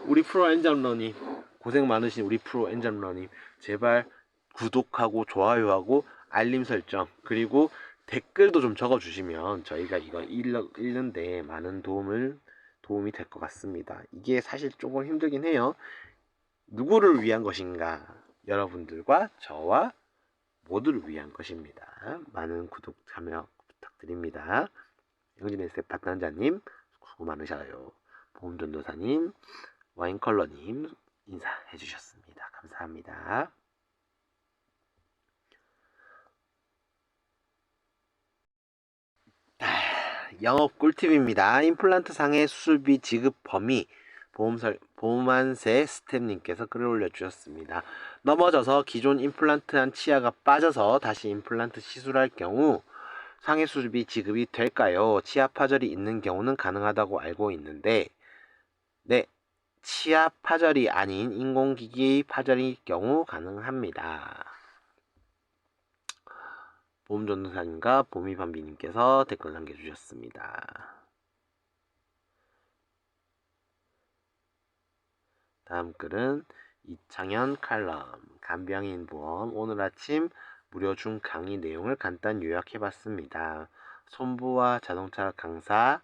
우리 프로 엔잡러님 고생 많으신 우리 프로 엔잡러님 제발 구독하고 좋아요하고 알림 설정 그리고 댓글도 좀 적어주시면 저희가 이거 읽는데 많은 도움이 될 것 같습니다. 이게 사실 조금 힘들긴 해요. 누구를 위한 것인가? 여러분들과 저와 모두를 위한 것입니다. 많은 구독 참여 부탁드립니다. 영진의 세 파탄자님 수고 많으셔요. 보험전도사님, 와인컬러님 인사해 주셨습니다. 감사합니다. 영업 꿀팁입니다. 임플란트 상해 수술비 지급 범위 보험안세 스텝님께서 글을 올려주셨습니다. 넘어져서 기존 임플란트한 치아가 빠져서 다시 임플란트 시술할 경우 상해 수습이 지급이 될까요? 치아 파절이 있는 경우는 가능하다고 알고 있는데, 네, 치아 파절이 아닌 인공기기 파절일 경우 가능합니다. 보험전도사님과 보미밤비님께서 댓글 남겨주셨습니다. 다음 글은 이창현 칼럼 간병인 보험 오늘 아침 무료 중 강의 내용을 간단 요약해봤습니다. 손부와 자동차 강사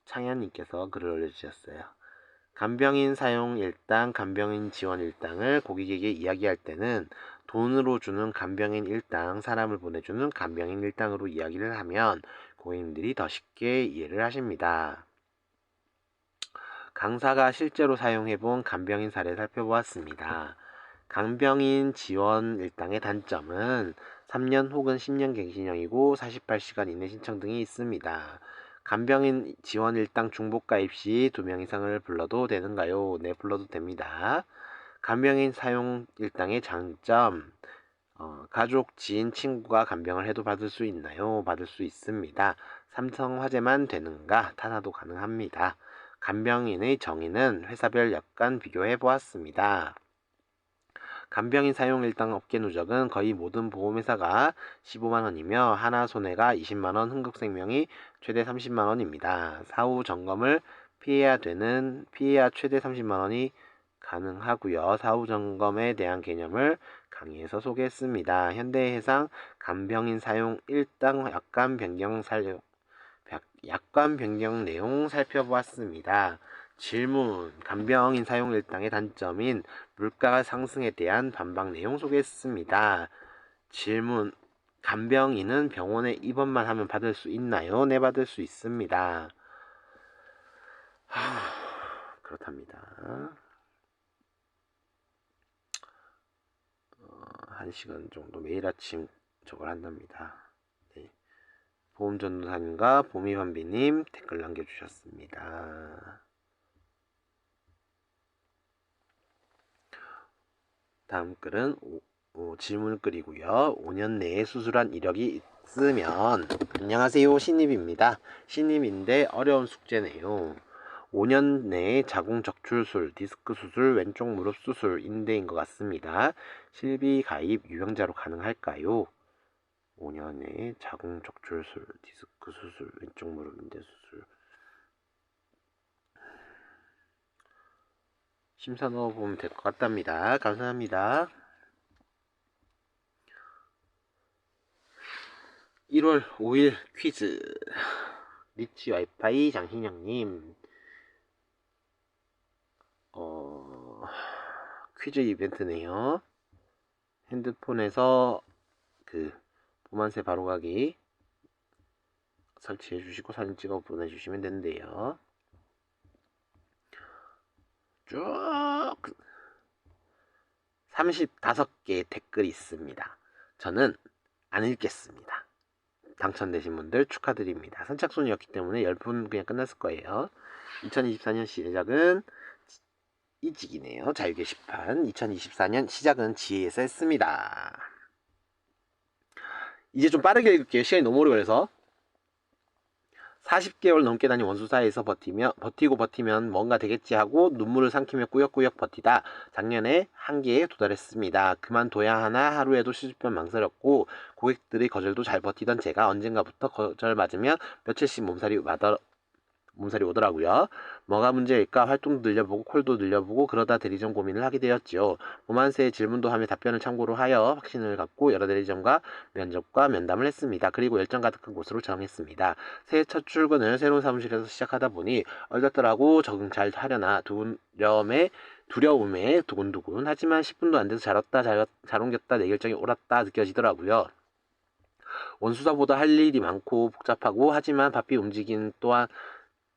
창현님께서 글을 올려주셨어요. 간병인 사용 일당, 간병인 지원 일당을 고객에게 이야기할 때는 돈으로 주는 간병인 일당, 사람을 보내주는 간병인 일당으로 이야기를 하면 고객님들이 더 쉽게 이해를 하십니다. 강사가 실제로 사용해본 간병인 사례 살펴보았습니다. 간병인 지원 일당의 단점은 3년 혹은 10년 갱신형이고 48시간 이내 신청 등이 있습니다. 간병인 지원 일당 중복 가입 시 2명 이상을 불러도 되는가요? 네, 불러도 됩니다. 간병인 사용 일당의 장점, 가족, 지인, 친구가 간병을 해도 받을 수 있나요? 받을 수 있습니다. 삼성화재만 되는가? 타사도 가능합니다. 간병인의 정의는 회사별 약관 비교해 보았습니다. 간병인 사용 일당 업계 누적은 거의 모든 보험회사가 15만원이며 하나손해가 20만원, 흥국생명이 최대 30만원입니다. 사후 점검을 피해야 최대 30만원이 가능하고요. 사후 점검에 대한 개념을 강의에서 소개했습니다. 현대해상 간병인 사용 일당 약관 변경 내용 살펴보았습니다. 질문, 간병인 사용 일당의 단점인 물가 상승에 대한 반박 내용 소개했습니다. 질문, 간병인은 병원에 입원만 하면 받을 수 있나요? 네, 받을 수 있습니다. 그렇답니다. 1시간 정도 매일 아침 저걸 한답니다. 네. 보험전도사님과 보미밤비님 댓글 남겨주셨습니다. 다음 글은 질문글이고요. 5년 내에 수술한 이력이 있으면 안녕하세요, 신입입니다. 신입인데 어려운 숙제네요. 5년 내에 자궁 적출술, 디스크 수술, 왼쪽 무릎 수술, 인대인 것 같습니다. 실비 가입 유형자로 가능할까요? 5년 내에 자궁 적출술, 디스크 수술, 왼쪽 무릎 인대 수술. 심사 넣어보면 될 것 같답니다. 감사합니다. 1월 5일 퀴즈. 리치 와이파이 장신영님. 퀴즈 이벤트네요. 핸드폰에서 보만세 바로가기 설치해 주시고 사진 찍어 보내주시면 되는데요. 쭉 35개의 댓글이 있습니다. 저는 안 읽겠습니다. 당첨되신 분들 축하드립니다. 선착순이었기 때문에 10분 그냥 끝났을 거예요. 2024년 시작은 이직이네요. 자유 게시판. 2024년 시작은 지혜에서 했습니다. 이제 좀 빠르게 읽을게요. 시간이 너무 오래 걸려서. 40개월 넘게 다닌 원수사에서 버티고 버티면 뭔가 되겠지 하고 눈물을 삼키며 꾸역꾸역 버티다 작년에 한계에 도달했습니다. 그만둬야 하나 하루에도 시주편 망설였고 고객들의 거절도 잘 버티던 제가 언젠가부터 거절 맞으면 며칠씩 몸살이 오더라고요. 뭐가 문제일까 활동도 늘려보고 콜도 늘려보고 그러다 대리점 고민을 하게 되었지요. 보만세의 질문도 하며 답변을 참고로 하여 확신을 갖고 여러 대리점과 면접과 면담을 했습니다. 그리고 열정 가득한 곳으로 정했습니다. 새해 첫 출근을 새로운 사무실에서 시작하다 보니 얼떨떨하고 적응 잘 하려나 두려움에 두근두근 하지만 10분도 안 돼서 잘 왔다 잘 옮겼다 내 결정이 옳았다 느껴지더라고요. 원수사보다 할 일이 많고 복잡하고 하지만 바삐 움직이는 또한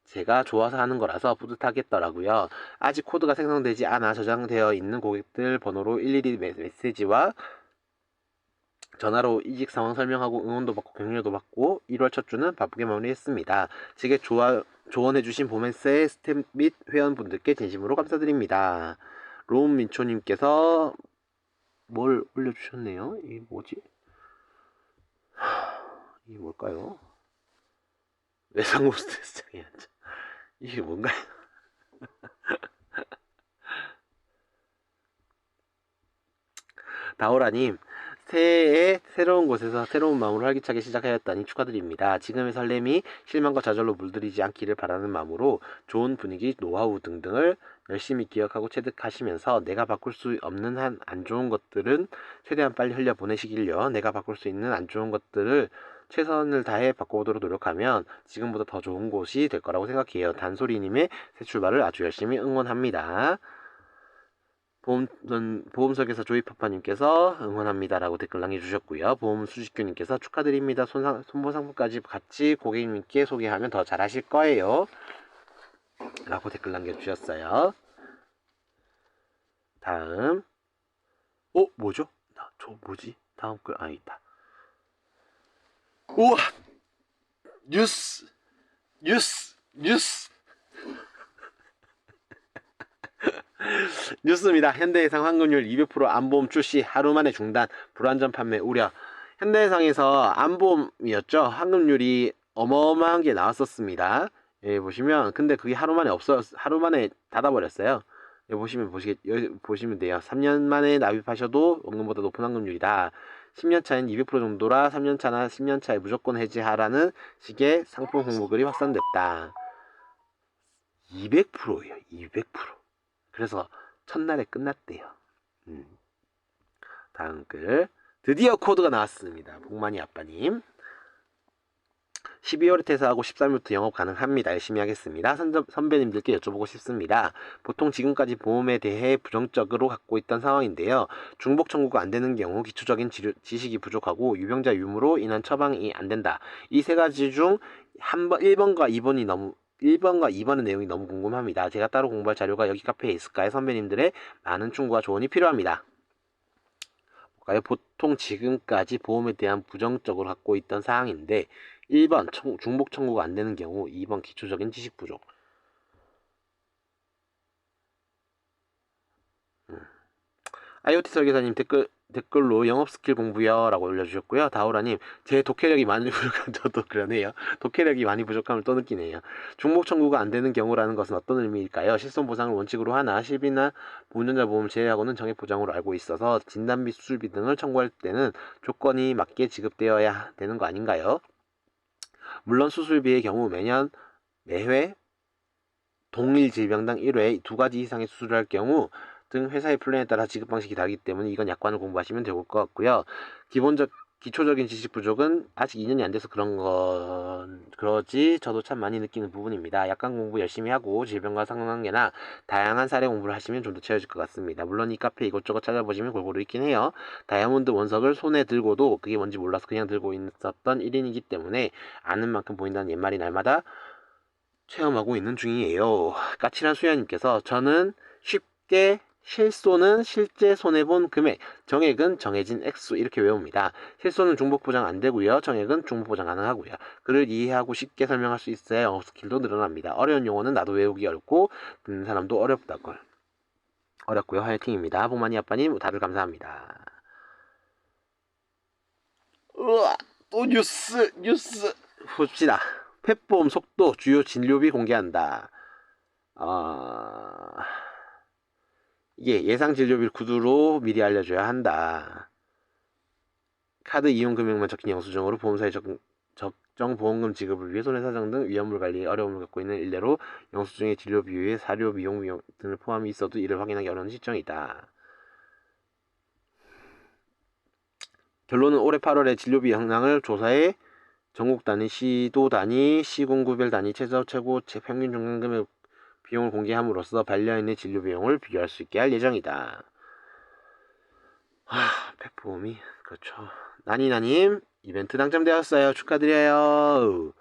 제가 좋아서 하는 거라서 뿌듯하겠더라고요. 아직 코드가 생성되지 않아 저장되어 있는 고객들 번호로 일일이 메시지와 전화로 이직 상황 설명하고 응원도 받고 격려도 받고 1월 첫 주는 바쁘게 마무리했습니다. 제게 조언해주신 보멘세 스텝 및 회원분들께 진심으로 감사드립니다. 로운민초님께서 뭘 올려주셨네요. 이게 뭐지? 이게 뭘까요? 외상후 스트레스 장애 환자. 이게 뭔가요? 다오라님, 새해에 새로운 곳에서 새로운 마음으로 활기차게 시작하였다니 축하드립니다. 지금의 설렘이 실망과 좌절로 물들이지 않기를 바라는 마음으로 좋은 분위기, 노하우 등등을 열심히 기억하고 체득하시면서 내가 바꿀 수 없는 한 안 좋은 것들은 최대한 빨리 흘려보내시길요. 내가 바꿀 수 있는 안 좋은 것들을 최선을 다해 바꿔보도록 노력하면 지금보다 더 좋은 곳이 될 거라고 생각해요. 단소리님의 새 출발을 아주 열심히 응원합니다. 보험석에서 조이파파님께서 응원합니다라고 댓글 남겨주셨고요. 보험수직규님께서 축하드립니다. 손보상품까지 같이 고객님께 소개하면 더 잘하실 거예요. 라고 댓글 남겨주셨어요. 다음. 뭐죠? 저 뭐지? 다음 글, 있다. 우와! 뉴스! 뉴스입니다. 현대해상 환급률 200% 안보험 출시 하루 만에 중단, 불안전 판매 우려. 현대해상에서 안보험이었죠. 환급률이 어마어마한 게 나왔었습니다. 예, 보시면 근데 그게 하루 만에 닫아버렸어요. 여기 보시면 돼요. 3년 만에 납입하셔도 원금보다 높은 환급률이다. 10년 차엔 200% 정도라 3년 차나 10년 차에 무조건 해지하라는 식의 상품 홍보글이 확산됐다. 200%예요. 200%. 그래서 첫날에 끝났대요. 다음 글. 드디어 코드가 나왔습니다. 복만이 아빠님. 12월에 퇴사하고 13일부터 영업 가능합니다. 열심히 하겠습니다. 선배님들께 여쭤보고 싶습니다. 보통 지금까지 보험에 대해 부정적으로 갖고 있던 상황인데요. 중복 청구가 안 되는 경우 기초적인 지식이 부족하고 유병자 유무로 인한 처방이 안 된다. 이 세 가지 중 1번과 2번의 내용이 너무 궁금합니다. 제가 따로 공부할 자료가 여기 카페에 있을까요? 선배님들의 많은 충고와 조언이 필요합니다. 보통 지금까지 보험에 대한 부정적으로 갖고 있던 사항인데 1번 중복 청구가 안 되는 경우, 2번 기초적인 지식 부족. IoT 설계사님 댓글로 영업 스킬 공부요 라고 올려주셨고요. 다오라님, 제 독해력이 많이 부족한 저도 그러네요. 독해력이 많이 부족함을 또 느끼네요. 중복 청구가 안 되는 경우라는 것은 어떤 의미일까요? 실손 보상을 원칙으로 하나 실비나 운전자 보험을 제외하고는 정액 보장으로 알고 있어서 진단비, 수술비 등을 청구할 때는 조건이 맞게 지급되어야 되는 거 아닌가요? 물론 수술비의 경우 매회 동일 질병당 1회 2가지 이상의 수술을 할 경우 등 회사의 플랜에 따라 지급 방식이 다르기 때문에 이건 약관을 공부하시면 될 것 같고요. 기초적인 지식 부족은 아직 2년이 안 돼서 그러지 저도 참 많이 느끼는 부분입니다. 약관 공부 열심히 하고 질병과 상관관계나 다양한 사례 공부를 하시면 좀 더 채워질 것 같습니다. 물론 이 카페 이것저것 찾아보시면 골고루 있긴 해요. 다이아몬드 원석을 손에 들고도 그게 뭔지 몰라서 그냥 들고 있었던 1인이기 때문에 아는 만큼 보인다는 옛말이 날마다 체험하고 있는 중이에요. 까칠한 수야님께서 저는 쉽게 실손은 실제 손해본 금액, 정액은 정해진 액수 이렇게 외웁니다. 실손은 중복 보장 안 되고요. 정액은 중복 보장 가능하고요. 글을 이해하고 쉽게 설명할 수 있어야 영어 스킬도 늘어납니다. 어려운 용어는 나도 외우기 어렵고 듣는 사람도 어렵고요. 화이팅입니다. 복만이 아빠님 다들 감사합니다. 우와, 또 뉴스 봅시다. 펫보험 속도 주요 진료비 공개한다. 이게 예상 진료비를 구두로 미리 알려줘야 한다. 카드 이용 금액만 적힌 영수증으로 보험사에 적정 보험금 지급을 위해 손해사정 등 위험물 관리에 어려움을 갖고 있는 일례로 영수증의 진료 비용에 사료 비용 등을 포함이 있어도 이를 확인하기 어려운 시점이다. 결론은 올해 8월에 진료비 현황을 조사해 전국 단위, 시도 단위, 시군구별 단위 최저, 최고, 평균 중간금액 비용을 공개함으로써 반려인의 진료 비용을 비교할 수 있게 할 예정이다. 펫보험이 그렇죠. 나니나님 이벤트 당첨되었어요. 축하드려요.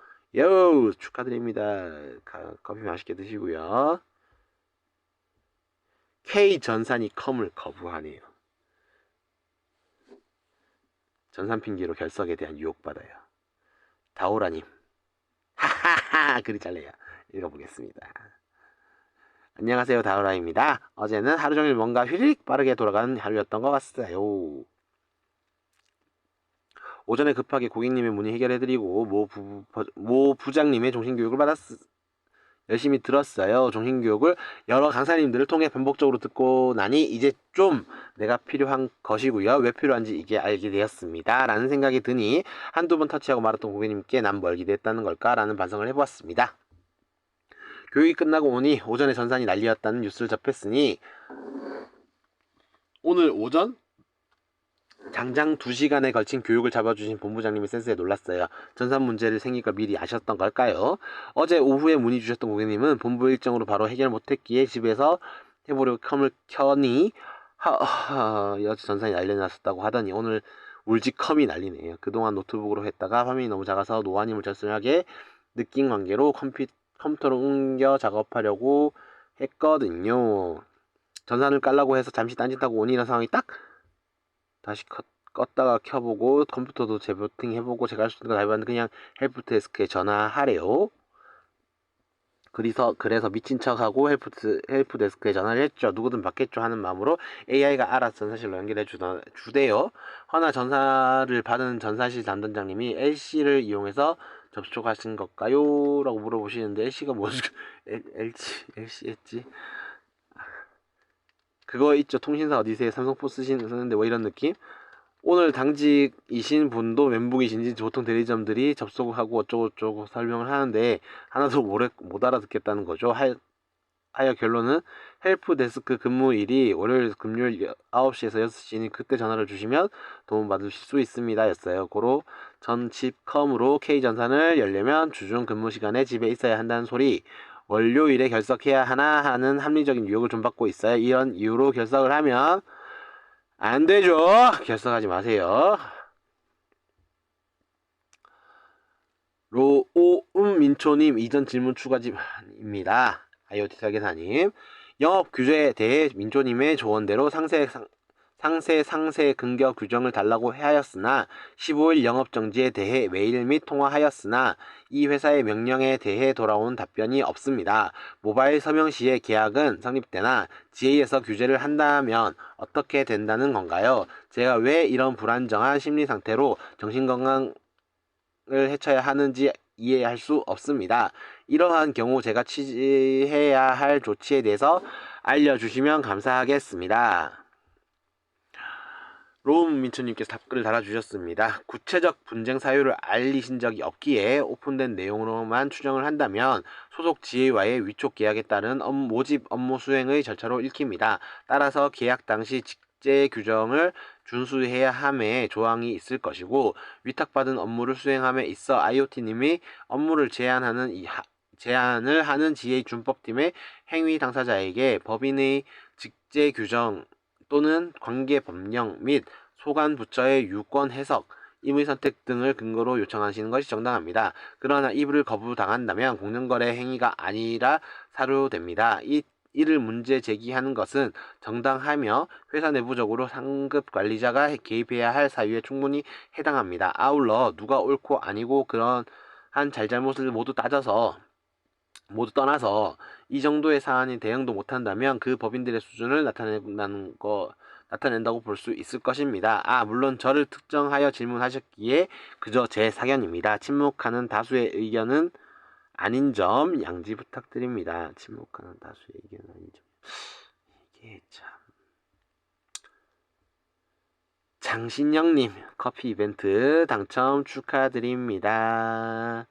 축하드립니다. 커피 맛있게 드시고요. K전산이 컴을 거부하네요. 전산 핑계로 결석에 대한 유혹받아요. 다오라님 하하하 글이 잘려요. 읽어보겠습니다. 안녕하세요, 다우라입니다. 어제는 하루 종일 뭔가 휘릭 빠르게 돌아가는 하루였던 것 같아요. 오전에 급하게 고객님의 문의 해결해드리고 모 부장님의 종신교육을 열심히 들었어요. 종신교육을 여러 강사님들을 통해 반복적으로 듣고 나니 이제 좀 내가 필요한 것이고요. 왜 필요한지 이게 알게 되었습니다. 라는 생각이 드니 한두 번 터치하고 말았던 고객님께 난 뭘 기대했다는 걸까? 라는 반성을 해보았습니다. 교육이 끝나고 오니 오전에 전산이 난리였다는 뉴스를 접했으니 오늘 오전 장장 2시간에 걸친 교육을 잡아주신 본부장님의 센스에 놀랐어요. 전산 문제를 생길 걸 미리 아셨던 걸까요? 어제 오후에 문의 주셨던 고객님은 본부 일정으로 바로 해결 못했기에 집에서 해보려고 컴을 켜니 여지 전산이 난리났었다고 하더니 오늘 울지컴이 난리네요. 그동안 노트북으로 했다가 화면이 너무 작아서 노안임을 절실하게 느낀 관계로 컴퓨터로 옮겨 작업하려고 했거든요. 전산을 깔라고 해서 잠시 딴짓하고 오니 이런 상황이 딱 다시 껐다가 켜보고 컴퓨터도 재부팅 해보고 제가 할 수 있는 거 다 해봤는데 그냥 헬프데스크에 전화하래요. 그래서 미친 척하고 헬프데스크에 전화를 했죠. 누구든 받겠죠 하는 마음으로 AI가 알아서 전사실로 연결해 주대요. 허나 전사를 받은 전사실 담당자님이 LC를 이용해서 접촉하신 걸까요? 라고 물어보시는데 LC가 뭐지? LC 했지? 그거 있죠. 통신사 어디세요? 삼성폰 쓰는데 뭐 이런 느낌? 오늘 당직이신 분도 멘붕이신지 보통 대리점들이 접속하고 어쩌고저쩌고 설명을 하는데 하나도 못 알아듣겠다는 거죠. 하여 결론은 헬프데스크 근무일이 월요일 금요일 9시에서 6시니 그때 전화를 주시면 도움받으실 수 있습니다 였어요. 고로 전 집컴으로 K전산을 열려면 주중 근무 시간에 집에 있어야 한다는 소리, 월요일에 결석해야 하나 하는 합리적인 유혹을 좀 받고 있어요. 이런 이유로 결석을 하면 안 되죠. 결석하지 마세요. 민초님 이전 질문 추가입니다. IoT 설계사님. 영업 규제에 대해 민초님의 조언대로 상세 근거 규정을 달라고 하였으나 15일 영업정지에 대해 메일 및 통화하였으나 이 회사의 명령에 대해 돌아온 답변이 없습니다. 모바일 서명 시에 계약은 성립되나 GA에서 규제를 한다면 어떻게 된다는 건가요? 제가 왜 이런 불안정한 심리 상태로 정신건강을 해쳐야 하는지 이해할 수 없습니다. 이러한 경우 제가 취해야 할 조치에 대해서 알려주시면 감사하겠습니다. 민초님께서 답글을 달아주셨습니다. 구체적 분쟁 사유를 알리신 적이 없기에 오픈된 내용으로만 추정을 한다면 소속 지회와의 위촉 계약에 따른 모집 업무 수행의 절차로 읽힙니다. 따라서 계약 당시 직제 규정을 준수해야 함에 조항이 있을 것이고 위탁받은 업무를 수행함에 있어 IoT님이 업무를 제안을 하는 GA 준법팀의 행위 당사자에게 법인의 직제 규정 또는 관계 법령 및 소관 부처의 유권 해석, 임의 선택 등을 근거로 요청하시는 것이 정당합니다. 그러나 이를 거부당한다면 공정거래 행위가 아니라 사료됩니다. 이를 문제 제기하는 것은 정당하며 회사 내부적으로 상급 관리자가 개입해야 할 사유에 충분히 해당합니다. 아울러 누가 옳고 아니고 그런 한 잘잘못을 모두 떠나서 이 정도의 사안이 대응도 못한다면 그 법인들의 수준을 나타낸다고 볼 수 있을 것입니다. 물론 저를 특정하여 질문하셨기에 그저 제 사견입니다. 침묵하는 다수의 의견은 아닌 점 양지 부탁드립니다. 침묵하는 다수의 의견은 아닌 점. 이게 참. 장신영님 커피 이벤트 당첨 축하드립니다.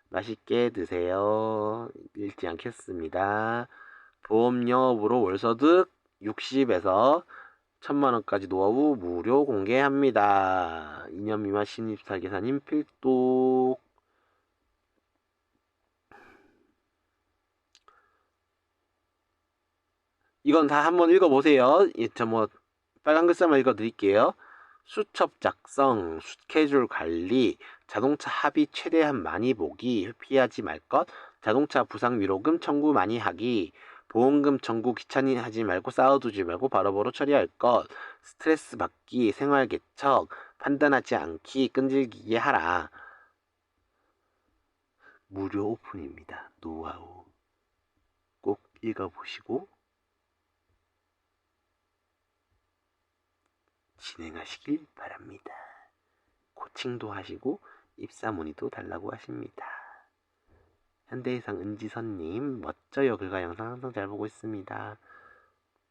맛있게 드세요. 읽지 않겠습니다. 보험 영업으로 월소득 60에서 1000만원까지 노하우 무료 공개합니다. 2년 미만 신입설계사님 필독. 이건 다 한번 읽어보세요. 빨간 글자만 읽어드릴게요. 수첩 작성, 스케줄 관리, 자동차 합의 최대한 많이 보기, 회피하지 말 것, 자동차 부상 위로금 청구 많이 하기, 보험금 청구 귀찮이 하지 말고 쌓아두지 말고 바로바로 처리할 것, 스트레스 받기, 생활 개척, 판단하지 않기, 끈질기게 하라. 무료 오픈입니다. 노하우 꼭 읽어보시고 진행하시길 바랍니다. 코칭도 하시고 입사 문의도 달라고 하십니다. 현대해상 은지선님, 멋져요. 글과 영상 항상 잘 보고 있습니다.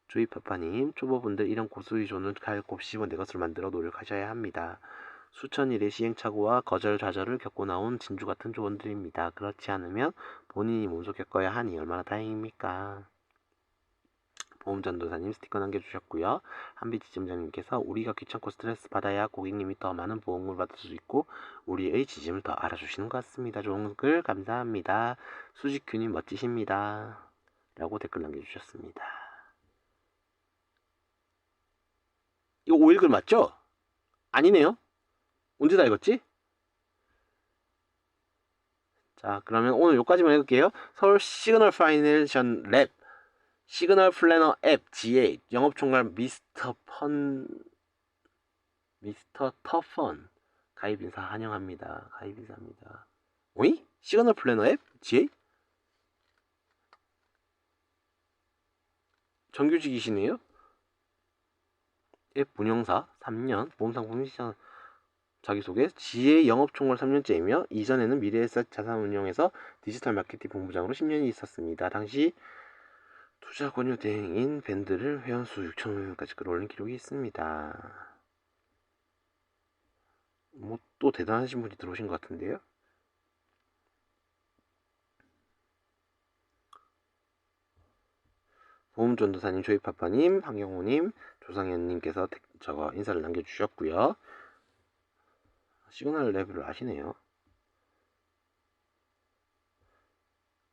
조이파파님, 초보분들 이런 고수위조는 갈 곱씹어 내 것을 만들어 노력하셔야 합니다. 수천 일의 시행착오와 거절좌절을 겪고 나온 진주 같은 조언들입니다. 그렇지 않으면 본인이 몸소 겪어야 하니 얼마나 다행입니까? 보험전도사님 스티커 남겨주셨고요. 한빛지점장님께서 우리가 귀찮고 스트레스 받아야 고객님이 더 많은 보험을 받을 수 있고 우리의 지짐을 더 알아주시는 것 같습니다. 좋은 글 감사합니다. 수지큐님 멋지십니다. 라고 댓글 남겨주셨습니다. 이거 5일 글 맞죠? 아니네요. 언제 다 읽었지? 자, 그러면 오늘 여기까지만 읽을게요. 서울 시그널 파이낸셜 랩 시그널 플래너 앱 G8 영업총괄 미스터 터펀 가입 인사 환영합니다. 가입 인사합니다. 오이? 시그널 플래너 앱 G8? 정규직이시네요? 앱 운영사 3년 보험상품 시장 자기소개 지혜 영업총괄 3년째이며 이전에는 미래에셋 자산운용에서 디지털 마케팅 본부장으로 10년이 있었습니다. 당시 투자 권유 대행인 밴드를 회원수 6,500명까지 끌어올린 기록이 있습니다. 뭐 또 대단하신 분이 들어오신 것 같은데요. 보험전도사님, 조이파파님, 황경호님, 조상현님께서 저거 인사를 남겨주셨고요. 시그널 레벨을 아시네요.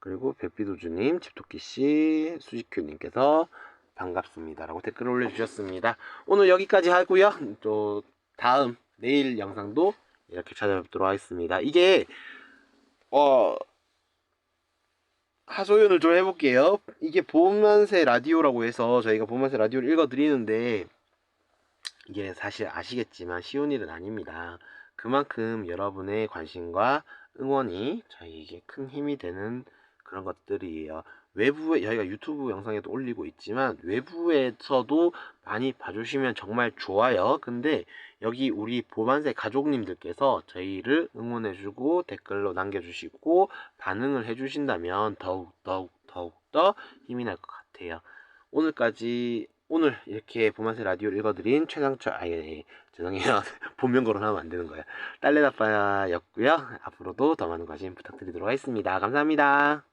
그리고 백비도주님, 집토끼씨, 수지큐님께서 반갑습니다 라고 댓글을 올려주셨습니다. 오늘 여기까지 하고요. 또 다음 내일 영상도 이렇게 찾아뵙도록 하겠습니다. 이게 하소연을 좀 해볼게요. 이게 보험만세 라디오라고 해서 저희가 보험만세 라디오를 읽어드리는데 이게 사실 아시겠지만 쉬운 일은 아닙니다. 그만큼 여러분의 관심과 응원이 저희에게 큰 힘이 되는 그런 것들이에요. 외부에 저희가 유튜브 영상에도 올리고 있지만 외부에서도 많이 봐주시면 정말 좋아요. 근데 여기 우리 보만세 가족님들께서 저희를 응원해주고 댓글로 남겨주시고 반응을 해주신다면 더욱더 힘이 날 것 같아요. 오늘 이렇게 보만세 라디오를 읽어드린 최상철 죄송해요. 본명 거론하면 안 되는 거예요. 딸내다빠였고요. 앞으로도 더 많은 관심 부탁드리도록 하겠습니다. 감사합니다.